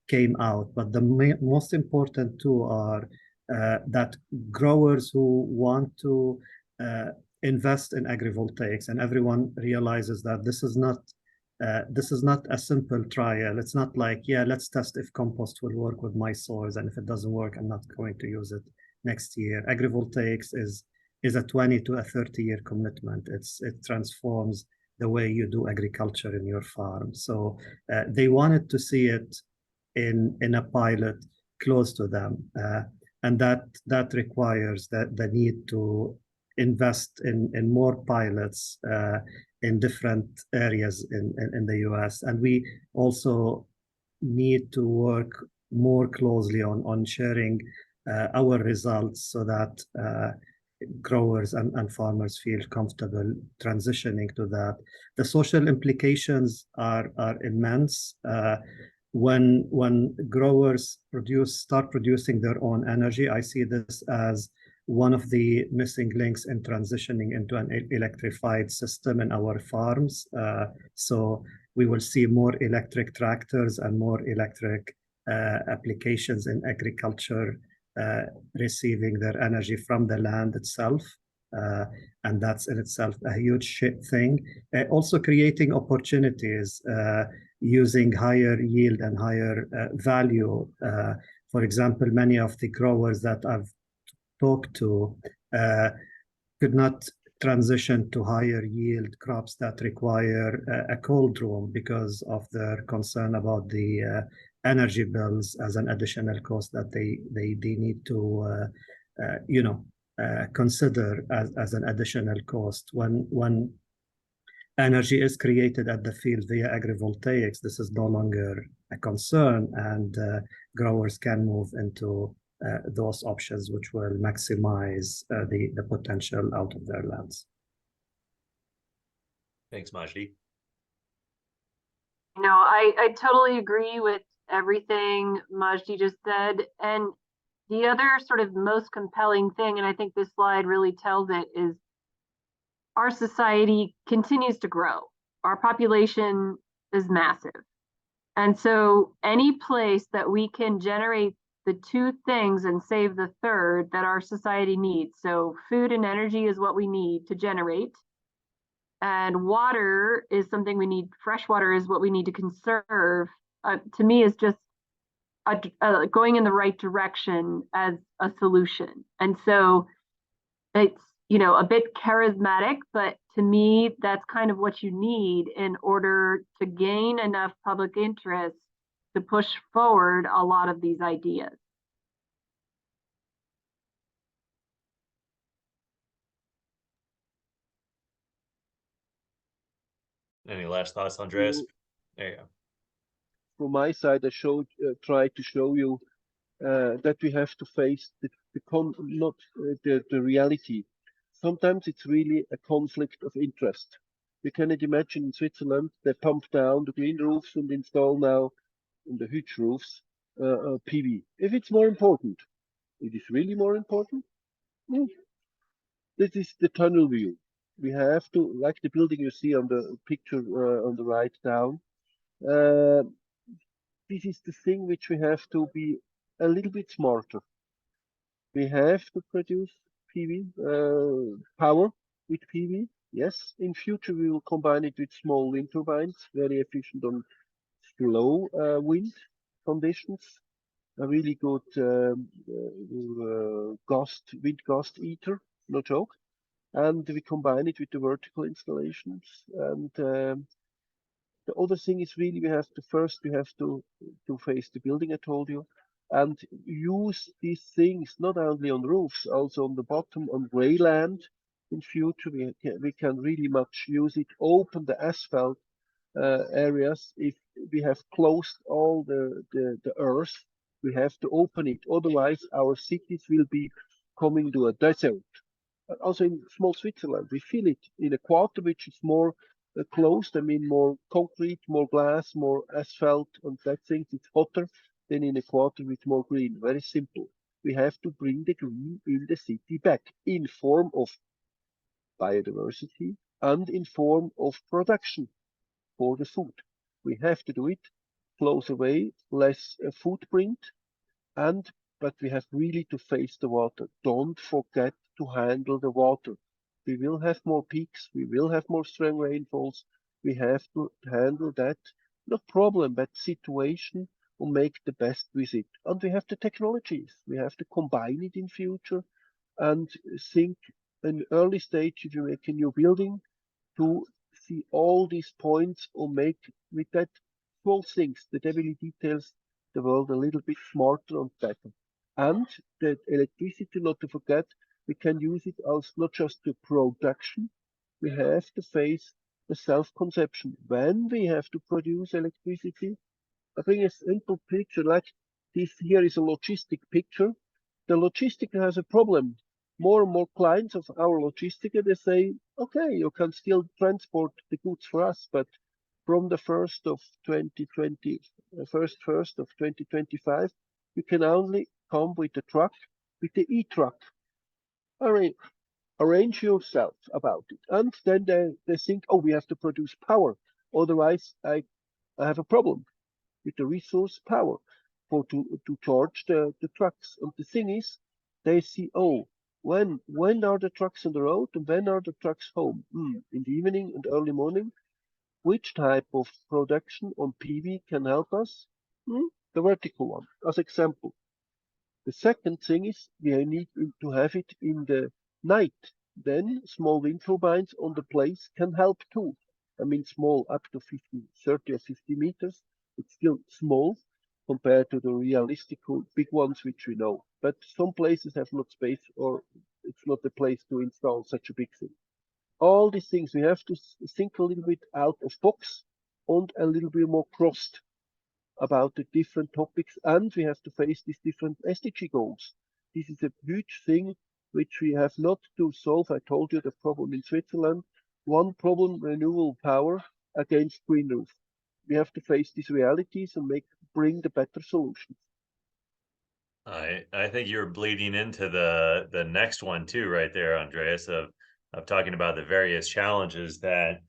came out, but the most important two are that growers who want to invest in agrivoltaics, and everyone realizes that this is not a simple trial. It's not like, yeah, let's test if compost will work with my soils, and if it doesn't work, I'm not going to use it next year. Agrivoltaics is a 20 to a 30-year commitment. It transforms the way you do agriculture in your farm. So they wanted to see it in a pilot close to them, and that requires the need to invest in more pilots in different areas in the US. And we also need to work more closely on sharing our results so that growers and farmers feel comfortable transitioning to that. The social implications are immense. When growers start producing their own energy, I see this as one of the missing links in transitioning into an electrified system in our farms. So we will see more electric tractors and more electric applications in agriculture, receiving their energy from the land itself. And that's in itself a huge thing. Also creating opportunities, using higher yield and higher value. For example, many of the growers that I've talked to could not transition to higher yield crops that require a cold room because of their concern about the energy bills as an additional cost that they need to consider as an additional cost. When energy is created at the field via agrivoltaics, this is no longer a concern, and growers can move into those options which will maximize the potential out of their lands. Thanks, Majdi. No, I totally agree with everything Majdi just said. And the other sort of most compelling thing, and I think this slide really tells it, is our society continues to grow. Our population is massive. And so any place that we can generate the two things and save the third that our society needs. So food and energy is what we need to generate. And water is something we need. Fresh water is what we need to conserve. To me, is just going in the right direction as a solution. And so it's, a bit charismatic, but to me, that's kind of what you need in order to gain enough public interest to push forward a lot of these ideas. Any last thoughts, Andreas? There you go. From my side, I tried to show you that we have to face the reality. Sometimes it's really a conflict of interest. You cannot imagine in Switzerland, they pump down the green roofs and install now on the huge roofs PV. If it's more important, it is really more important. This is the tunnel view. We have to, like the building you see on the picture on the right down, this is the thing which we have to be a little bit smarter. We have to produce PV power with PV. Yes, in future we will combine it with small wind turbines, very efficient on slow wind conditions. A really good wind gust eater, no joke. And we combine it with the vertical installations. And the other thing is really we have to face the building, I told you, and use these things not only on roofs, also on the bottom, on gray land. In future, we can really much use it, open the asphalt areas. If we have closed all the earth, we have to open it. Otherwise, our cities will be coming to a desert. Also in small Switzerland, we feel it in a quarter which is more closed. I mean, more concrete, more glass, more asphalt, and that things. It's hotter than in a quarter with more green. Very simple. We have to bring the green in the city back in form of biodiversity and in form of production for the food. We have to do it close away, less footprint, but we have really to face the water. Don't forget to handle the water. We will have more peaks, we will have more strong rainfalls. We have to handle that, not problem, but situation, and make the best with it. And we have the technologies. We have to combine it in future and think in early stage if you make a new building to see all these points or make with that small things, the daily details, the world a little bit smarter and better. And the electricity, not to forget, we can use it as not just the production, we have to face the self-consumption. When we have to produce electricity, I bring a simple picture like this here is a logistic picture. The logistic has a problem. More and more clients of our logistic, they say, okay, you can still transport the goods for us, but from the 1st of 2025, you can only come with the truck, with the e-truck. Arrange yourself about it. And then they think, oh, we have to produce power. Otherwise, I have a problem with the resource power to charge the trucks. And the thing is, they see, oh, when are the trucks on the road and when are the trucks home? In the evening and early morning. Which type of production on PV can help us? The vertical one, as example. The second thing is we need to have it in the night. Then small wind turbines on the place can help too. I mean, small up to 30 or 50 meters. It's still small compared to the realistic big ones which we know. But some places have not space or it's not the place to install such a big thing. All these things we have to think a little bit out of box and a little bit more crossed about the different topics, and we have to face these different SDG goals. This is a huge thing which we have not to solve. I told you the problem in Switzerland. One problem, renewable power against green roof. We have to face these realities and bring the better solutions. I think you're bleeding into the next one too, right there, Andreas, of talking about the various challenges that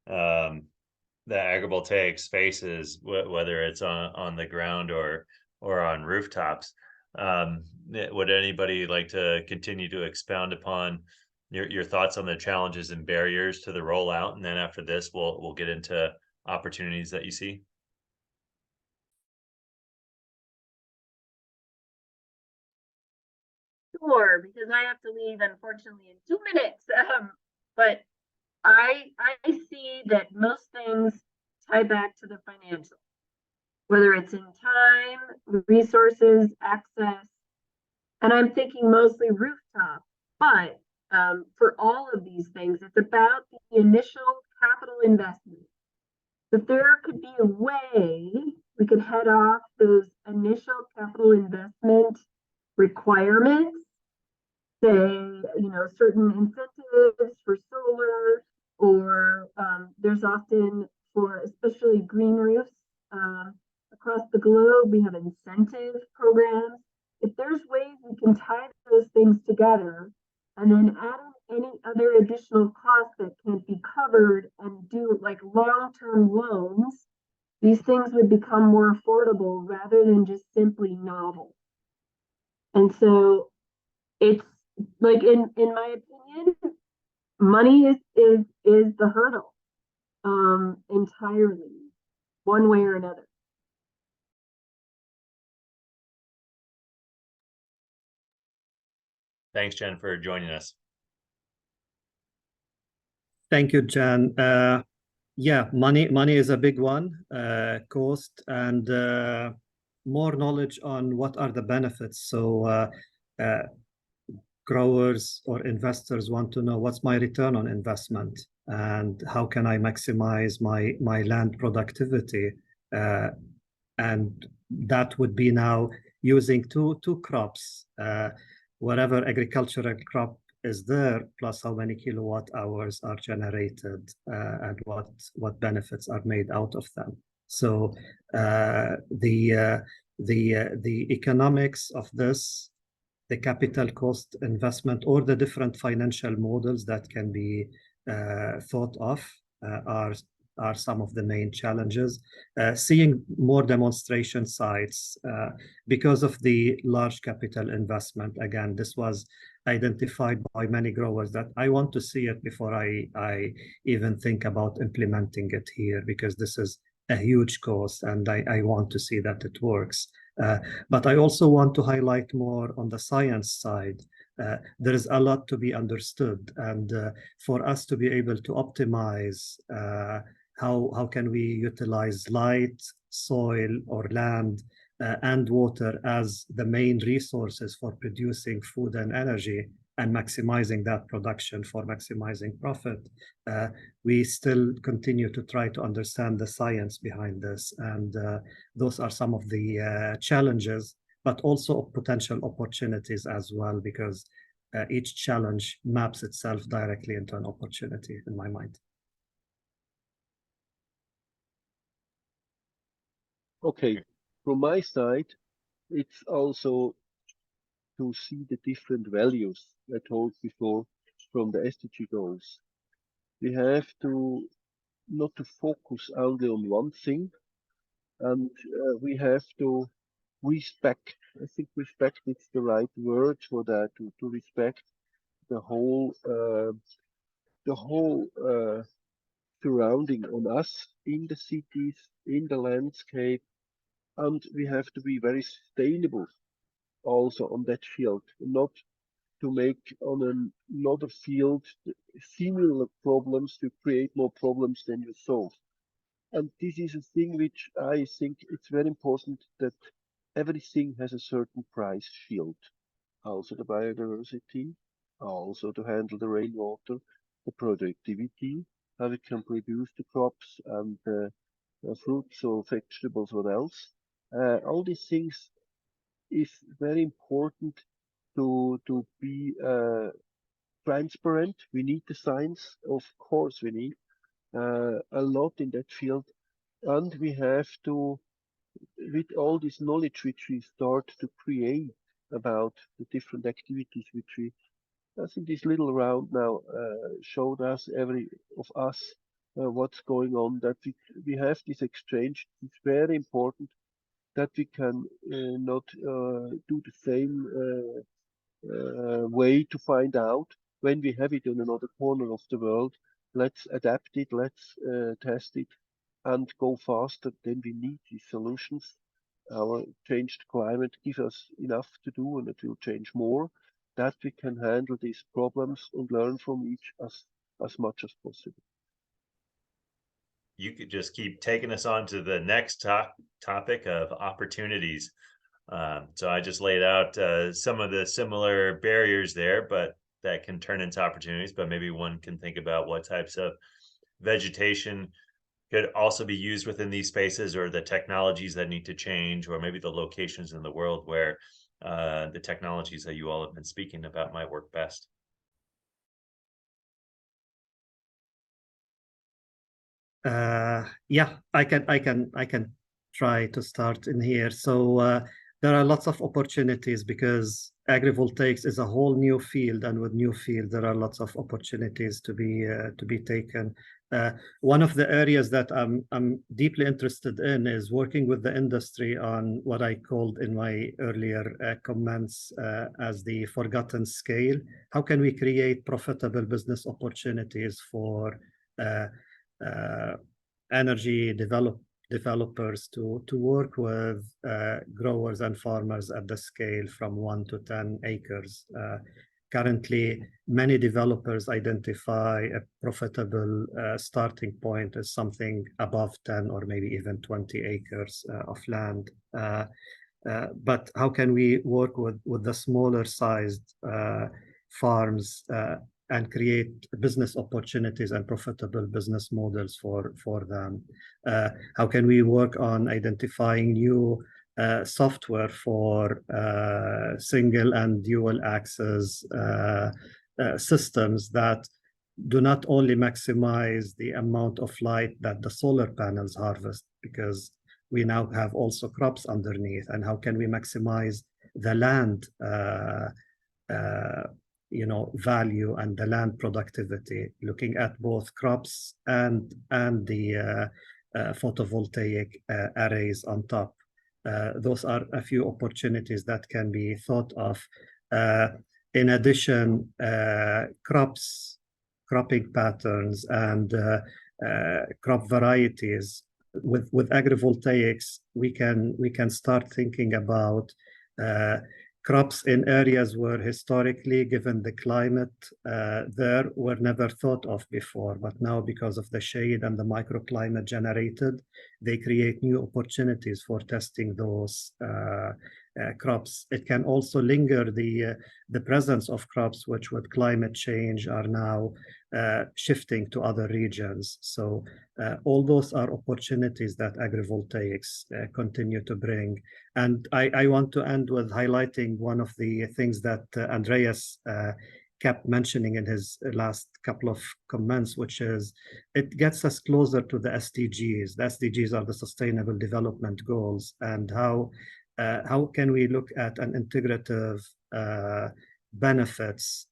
the agrivoltaics faces, whether it's on the ground or on rooftops. Would anybody like to continue to expound upon your thoughts on the challenges and barriers to the rollout? And then after this, we'll get into opportunities that you see. Sure, because I have to leave, unfortunately, in 2 minutes. But I see that most things tie back to the financial, whether it's in time, resources, access, and I'm thinking mostly rooftop. But for all of these things, it's about the initial capital investment. That there could be a way we could head off those initial capital investment requirements, say, certain incentives for solar, or there's often for especially green roofs across the globe, we have incentive programs. If there's ways we can tie those things together and then add in any other additional costs that can't be covered and do like long-term loans, these things would become more affordable rather than just simply novel. And so it's like, in my opinion, money is the hurdle entirely, one way or another. Thanks, Jen, for joining us. Thank you, Jan. Yeah, money is a big one, cost, and more knowledge on what are the benefits. So growers or investors want to know what's my return on investment and how can I maximize my land productivity. And that would be now using two crops, whatever agricultural crop is there, plus how many kilowatt hours are generated and what benefits are made out of them. So the economics of this, the capital cost investment, or the different financial models that can be thought of are some of the main challenges. Seeing more demonstration sites because of the large capital investment. Again, this was identified by many growers that I want to see it before I even think about implementing it here, because this is a huge cost and I want to see that it works. But I also want to highlight more on the science side. There is a lot to be understood, and for us to be able to optimize how can we utilize light, soil, or land and water as the main resources for producing food and energy and maximizing that production for maximizing profit. We still continue to try to understand the science behind this, and those are some of the challenges, but also potential opportunities as well, because each challenge maps itself directly into an opportunity in my mind. Okay, from my side, it's also to see the different values I told before from the SDG goals. We have to not to focus only on one thing, and we have to respect. I think respect is the right word for that. To respect the whole surrounding on us in the cities, in the landscape, and we have to be very sustainable also on that field, not to make on another field similar problems to create more problems than you solve. And this is a thing which I think it's very important that everything has a certain price shield. Also the biodiversity, also to handle the rainwater, the productivity, how we can produce the crops and fruits or vegetables, what else. All these things is very important to be transparent. We need the science, of course we need a lot in that field, and we have to, with all this knowledge which we start to create about the different activities which we, I think this little round now showed us, every of us, what's going on, that we have this exchange. It's very important that we can not do the same way to find out when we have it in another corner of the world. Let's adapt it, let's test it and go faster. Then we need these solutions. Our changed climate gives us enough to do, and it will change more, that we can handle these problems and learn from each as much as possible. You could just keep taking us on to the next topic of opportunities. So I just laid out some of the similar barriers there, but that can turn into opportunities. But maybe one can think about what types of vegetation could also be used within these spaces, or the technologies that need to change, or maybe the locations in the world where the technologies that you all have been speaking about might work best. Yeah, I can try to start in here. So there are lots of opportunities because agrivoltaics is a whole new field, and with new field there are lots of opportunities to be taken. One of the areas that I'm deeply interested in is working with the industry on what I called in my earlier comments as the forgotten scale. How can we create profitable business opportunities for energy developers to work with growers and farmers at the scale from 1 to 10 acres. Currently, many developers identify a profitable starting point as something above 10 or maybe even 20 acres of land. But how can we work with the smaller sized farms and create business opportunities and profitable business models for them? How can we work on identifying new software for single and dual access systems that do not only maximize the amount of light that the solar panels harvest, because we now have also crops underneath, and how can we maximize the land value and the land productivity, looking at both crops and the photovoltaic arrays on top. Those are a few opportunities that can be thought of. In addition, cropping patterns and crop varieties. With agrivoltaics, we can start thinking about crops in areas where historically, given the climate, there were never thought of before. But now, because of the shade and the microclimate generated, they create new opportunities for testing those crops. It can also linger the presence of crops which with climate change are now shifting to other regions. So all those are opportunities that agrivoltaics continue to bring. And I want to end with highlighting one of the things that Andreas kept mentioning in his last couple of comments, which is it gets us closer to the SDGs. The SDGs are the Sustainable Development Goals, and how can we look at an integrative benefits,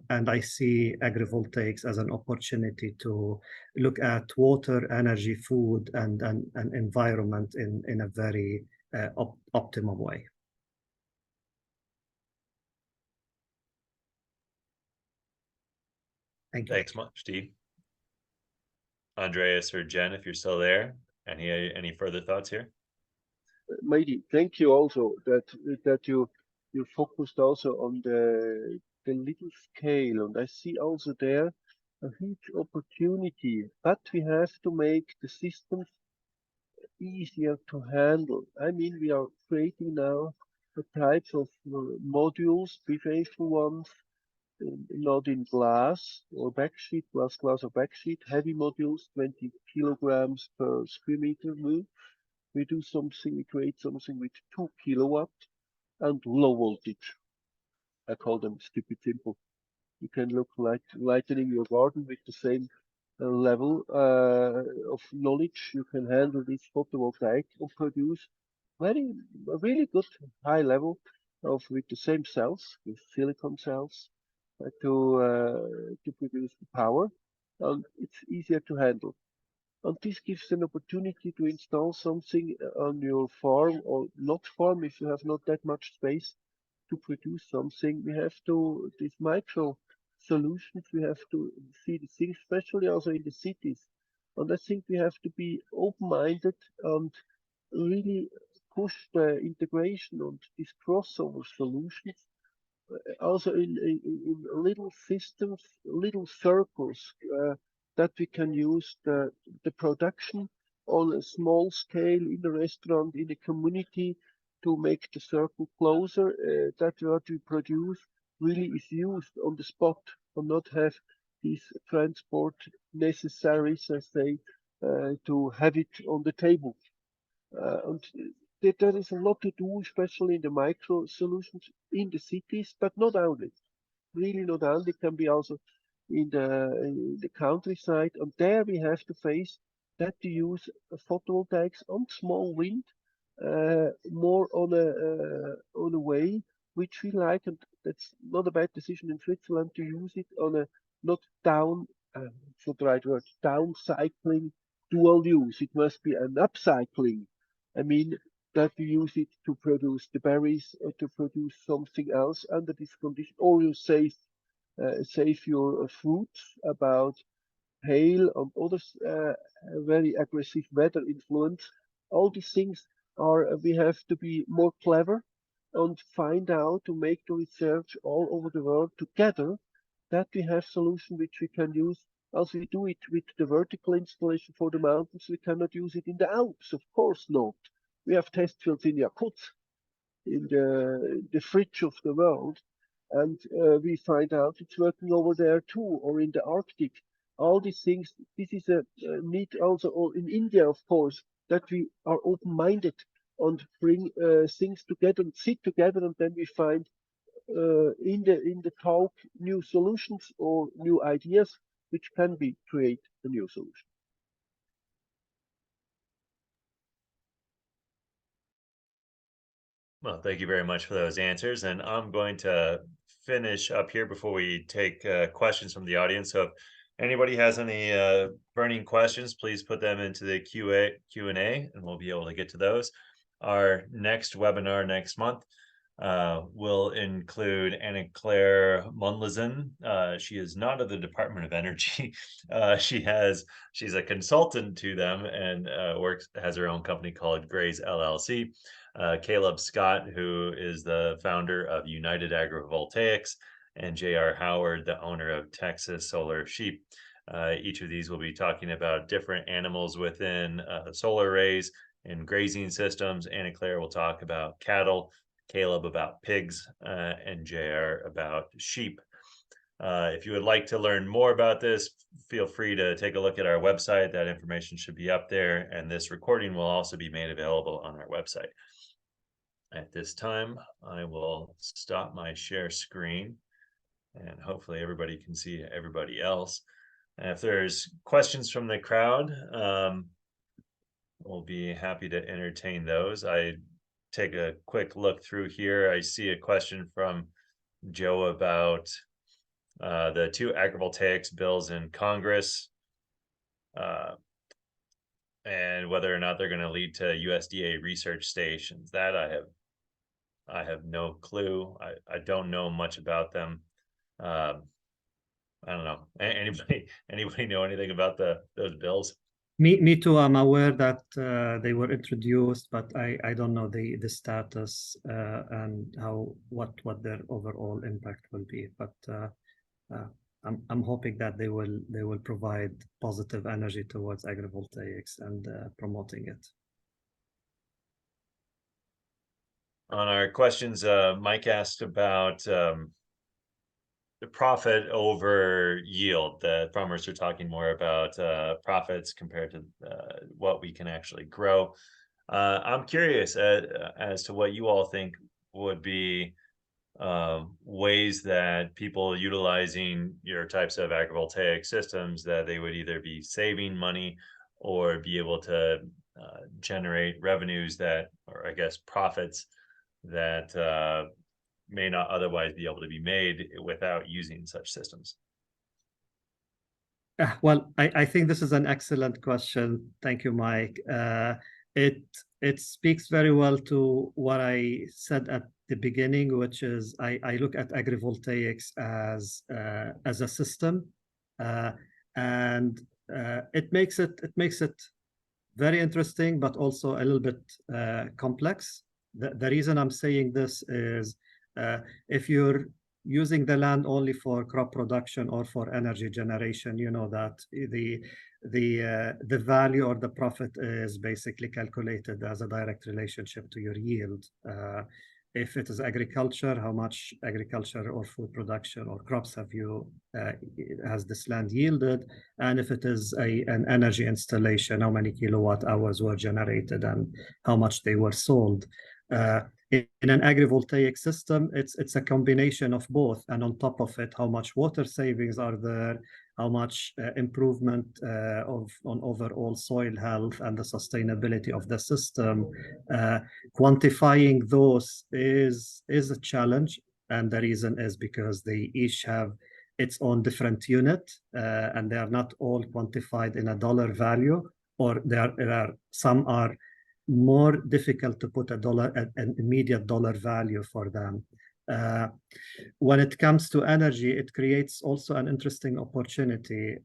and I see agrivoltaics as an opportunity to look at water, energy, food, and environment in a very optimum way. Thank you. Thanks much, Steve. Andreas or Jen, if you're still there, any further thoughts here? Maybe thank you also that you focused also on the little scale, and I see also there a huge opportunity, but we have to make the systems easier to handle. I mean, we are creating now the types of modules, bifacial ones, not in glass or backsheet, glass or backsheet, heavy modules, 20 kilograms per square meter. We do something, we create something with 2 kilowatts and low voltage. I call them stupid simple. You can look like lightening your garden with the same level of knowledge. You can handle this photovoltaic and produce a really good high level with the same cells, with silicon cells, to produce the power, and it's easier to handle. And this gives an opportunity to install something on your farm or not farm if you have not that much space to produce something. We have to, these micro solutions, we have to see the things, especially also in the cities. And I think we have to be open-minded and really push the integration and these crossover solutions also in little systems, little circles that we can use the production on a small scale in the restaurant, in the community, to make the circle closer. That what we produce really is used on the spot, and not have these transport necessaries, as they to have it on the table. And there is a lot to do, especially in the micro solutions in the cities, but not only. Really not only. It can be also in the countryside, and there we have to face that to use photovoltaics on small wind, more on a way which we like, and that's not a bad decision in Switzerland to use it on a not down, it's not the right word, downcycling dual use. It must be an upcycling. I mean, that you use it to produce the berries or to produce something else under this condition, or you save your fruits about hail and other very aggressive weather influence. All these things are we have to be more clever and find out to make the research all over the world together, that we have solution which we can use. As we do it with the vertical installation for the mountains, we cannot use it in the Alps, of course not. We have test fields in Yakutsk, in the fridge of the world, and we find out it's working over there too, or in the Arctic. All these things, this is a need also, or in India, of course, that we are open-minded and bring things together and sit together, and then we find in the talk new solutions or new ideas which can be create a new solution. Well, thank you very much for those answers. And I'm going to finish up here before we take questions from the audience. So if anybody has any burning questions, please put them into the Q&A, and we'll be able to get to those. Our next webinar next month will include Anna-Claire Munlesen. She is not of the Department of Energy. She's a consultant to them and has her own company called Gray's LLC. Caleb Scott, who is the founder of United Agrivoltaics, and J.R. Howard, the owner of Texas Solar Sheep. Each of these will be talking about different animals within solar arrays and grazing systems. Anna-Claire will talk about cattle, Caleb about pigs, and JR about sheep. If you would like to learn more about this, feel free to take a look at our website. That information should be up there, and this recording will also be made available on our website. At this time, I will stop my share screen, and hopefully everybody can see everybody else. And if there's questions from the crowd, we'll be happy to entertain those. I take a quick look through here. I see a question from Joe about the two agrivoltaics bills in Congress, and whether or not they're going to lead to USDA research stations. That I have no clue. I don't know much about them. I don't know. Anybody know anything about those bills? Me too. I'm aware that they were introduced, but I don't know the status and what their overall impact will be. But I'm hoping that they will provide positive energy towards agrivoltaics and promoting it. On our questions, Mike asked about the profit over yield. The farmers are talking more about profits compared to what we can actually grow. I'm curious as to what you all think would be ways that people utilizing your types of agrivoltaic systems, that they would either be saving money or be able to generate revenues that, or I guess profits that may not otherwise be able to be made without using such systems. Well, I think this is an excellent question. Thank you, Mike. It speaks very well to what I said at the beginning, which is I look at agrivoltaics as a system, and it makes it very interesting, but also a little bit complex. The reason I'm saying this is If you're using the land only for crop production or for energy generation, you know that the value or the profit is basically calculated as a direct relationship to your yield. If it is agriculture, how much agriculture or food production or crops has this land yielded? And if it is an energy installation, how many kilowatt hours were generated and how much they were sold? In an agrivoltaic system, it's a combination of both, and on top of it, how much water savings are there, how much improvement on overall soil health and the sustainability of the system. Quantifying those is a challenge, and the reason is because they each have its own different unit, and they are not all quantified in a dollar value, or some are more difficult to put an immediate dollar value for them. When it comes to energy, it creates also an interesting opportunity.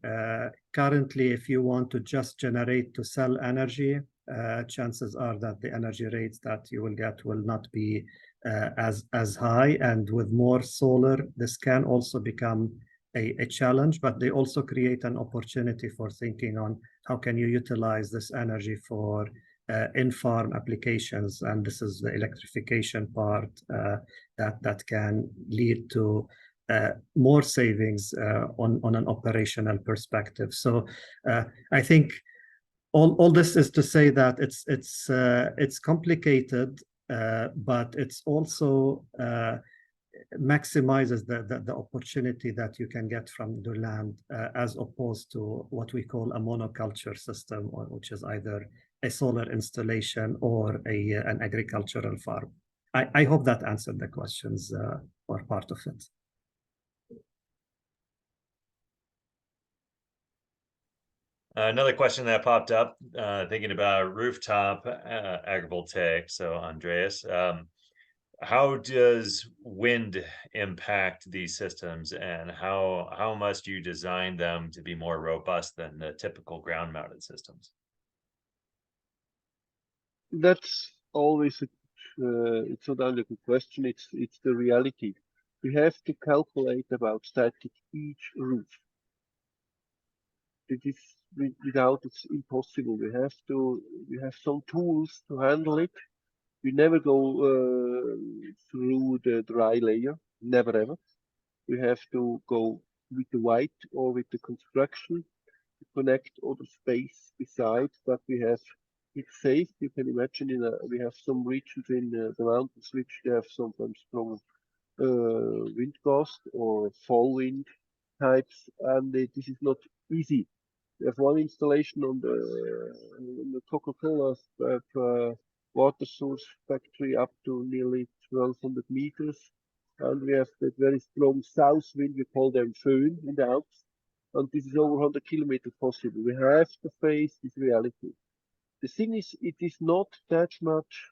Currently, if you want to just generate to sell energy, chances are that the energy rates that you will get will not be as high. And with more solar, this can also become a challenge, but they also create an opportunity for thinking on how can you utilize this energy for in-farm applications, and this is the electrification part that can lead to more savings on an operational perspective. So I think all this is to say that it's complicated, but it's also maximizes the opportunity that you can get from the land as opposed to what we call a monoculture system, which is either a solar installation or an agricultural farm. I hope that answered the questions or part of it. Another question that popped up, thinking about rooftop agrivoltaic. So Andreas, how does wind impact these systems, and how must you design them to be more robust than the typical ground-mounted systems? That's always it's not only a good question, it's the reality. We have to calculate about static each roof. It is without it's impossible. We have some tools to handle it. We never go through the dry layer, never ever. We have to go with the white or with the construction to connect other space besides that we have. It's safe. You can imagine we have some regions in the mountains which they have sometimes strong wind gust or fall wind types, and this is not easy. We have one installation on the Coca-Cola water source factory up to nearly 1,200 meters, and we have that very strong south wind. We call them föhn in the Alps, and this is over 100 kilometers possible. We have to face this reality. The thing is, it is not that much.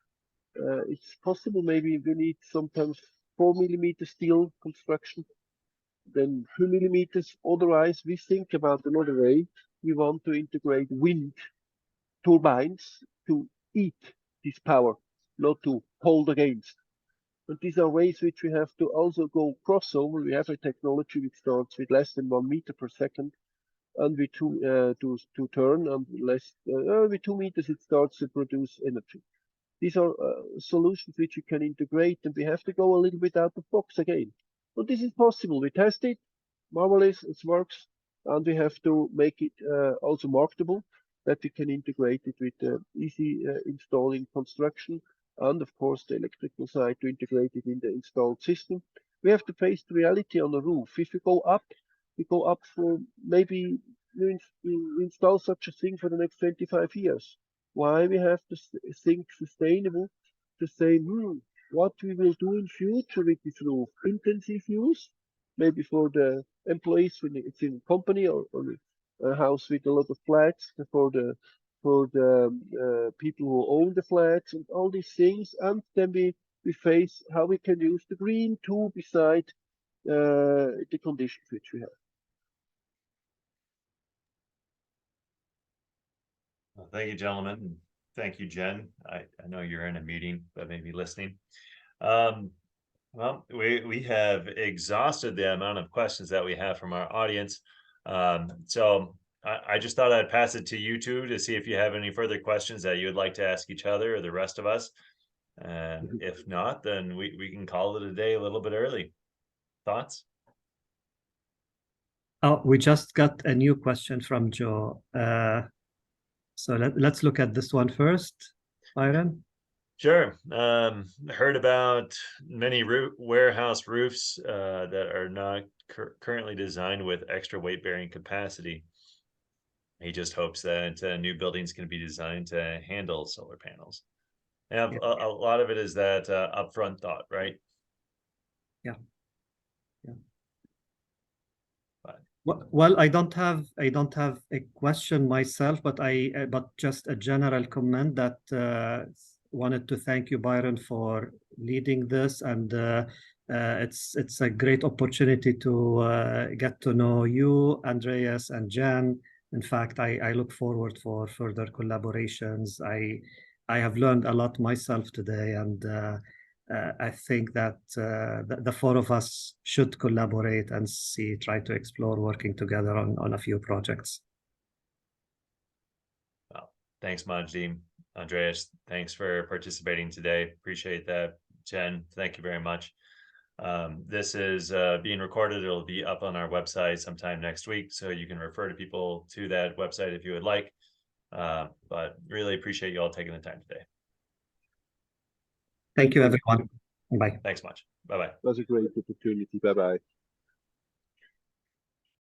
It's possible maybe we need sometimes 4 millimeter steel construction, then 2 millimeters. Otherwise, we think about another way. We want to integrate wind turbines to eat this power, not to hold against. And these are ways which we have to also go crossover. We have a technology which starts with less than 1 meter per second, and with to turn, and with 2 meters it starts to produce energy. These are solutions which you can integrate, and we have to go a little bit out of the box again. But this is possible. We test it, marvelous, it works, and we have to make it also marketable, that we can integrate it with easy installing construction, and of course the electrical side to integrate it in the installed system. We have to face the reality on the roof. If we go up for maybe we install such a thing for the next 25 years. Why we have to think sustainable, to say, what we will do in future with this roof? Intensive use, maybe for the employees when it's in a company or a house with a lot of flats, for the people who own the flats and all these things. And then we face how we can use the green too beside the conditions which we have. Well, thank you, gentlemen. And thank you, Jen. I know you're in a meeting, but maybe listening. Well, we have exhausted the amount of questions that we have from our audience. So I just thought I'd pass it to you two to see if you have any further questions that you would like to ask each other or the rest of us. And if not, then we can call it a day a little bit early. Thoughts? Oh, we just got a new question from Joe. So let's look at this one first, Byron. Sure. Heard about many warehouse roofs that are not currently designed with extra weight bearing capacity. He just hopes that new buildings can be designed to handle solar panels. And Yeah. a lot of it is that upfront thought, right? Yeah. Yeah. But Well, I don't have a question myself, but but just a general comment that wanted to thank you, Byron, for leading this, and it's a great opportunity to get to know you, Andreas, and Jan. In fact, I look forward for further collaborations. I have learned a lot myself today, and I think that the four of us should collaborate and try to explore working together on a few projects. well, thanks, Majdi. Andreas, thanks for participating today. Appreciate that. Jen, thank you very much. This is being recorded. It'll be up on our website sometime next week, so you can refer to people to that website if you would like. But really appreciate you all taking the time today. Thank you, everyone. Bye. Thanks much. Bye-bye. It was a great opportunity. Bye-bye.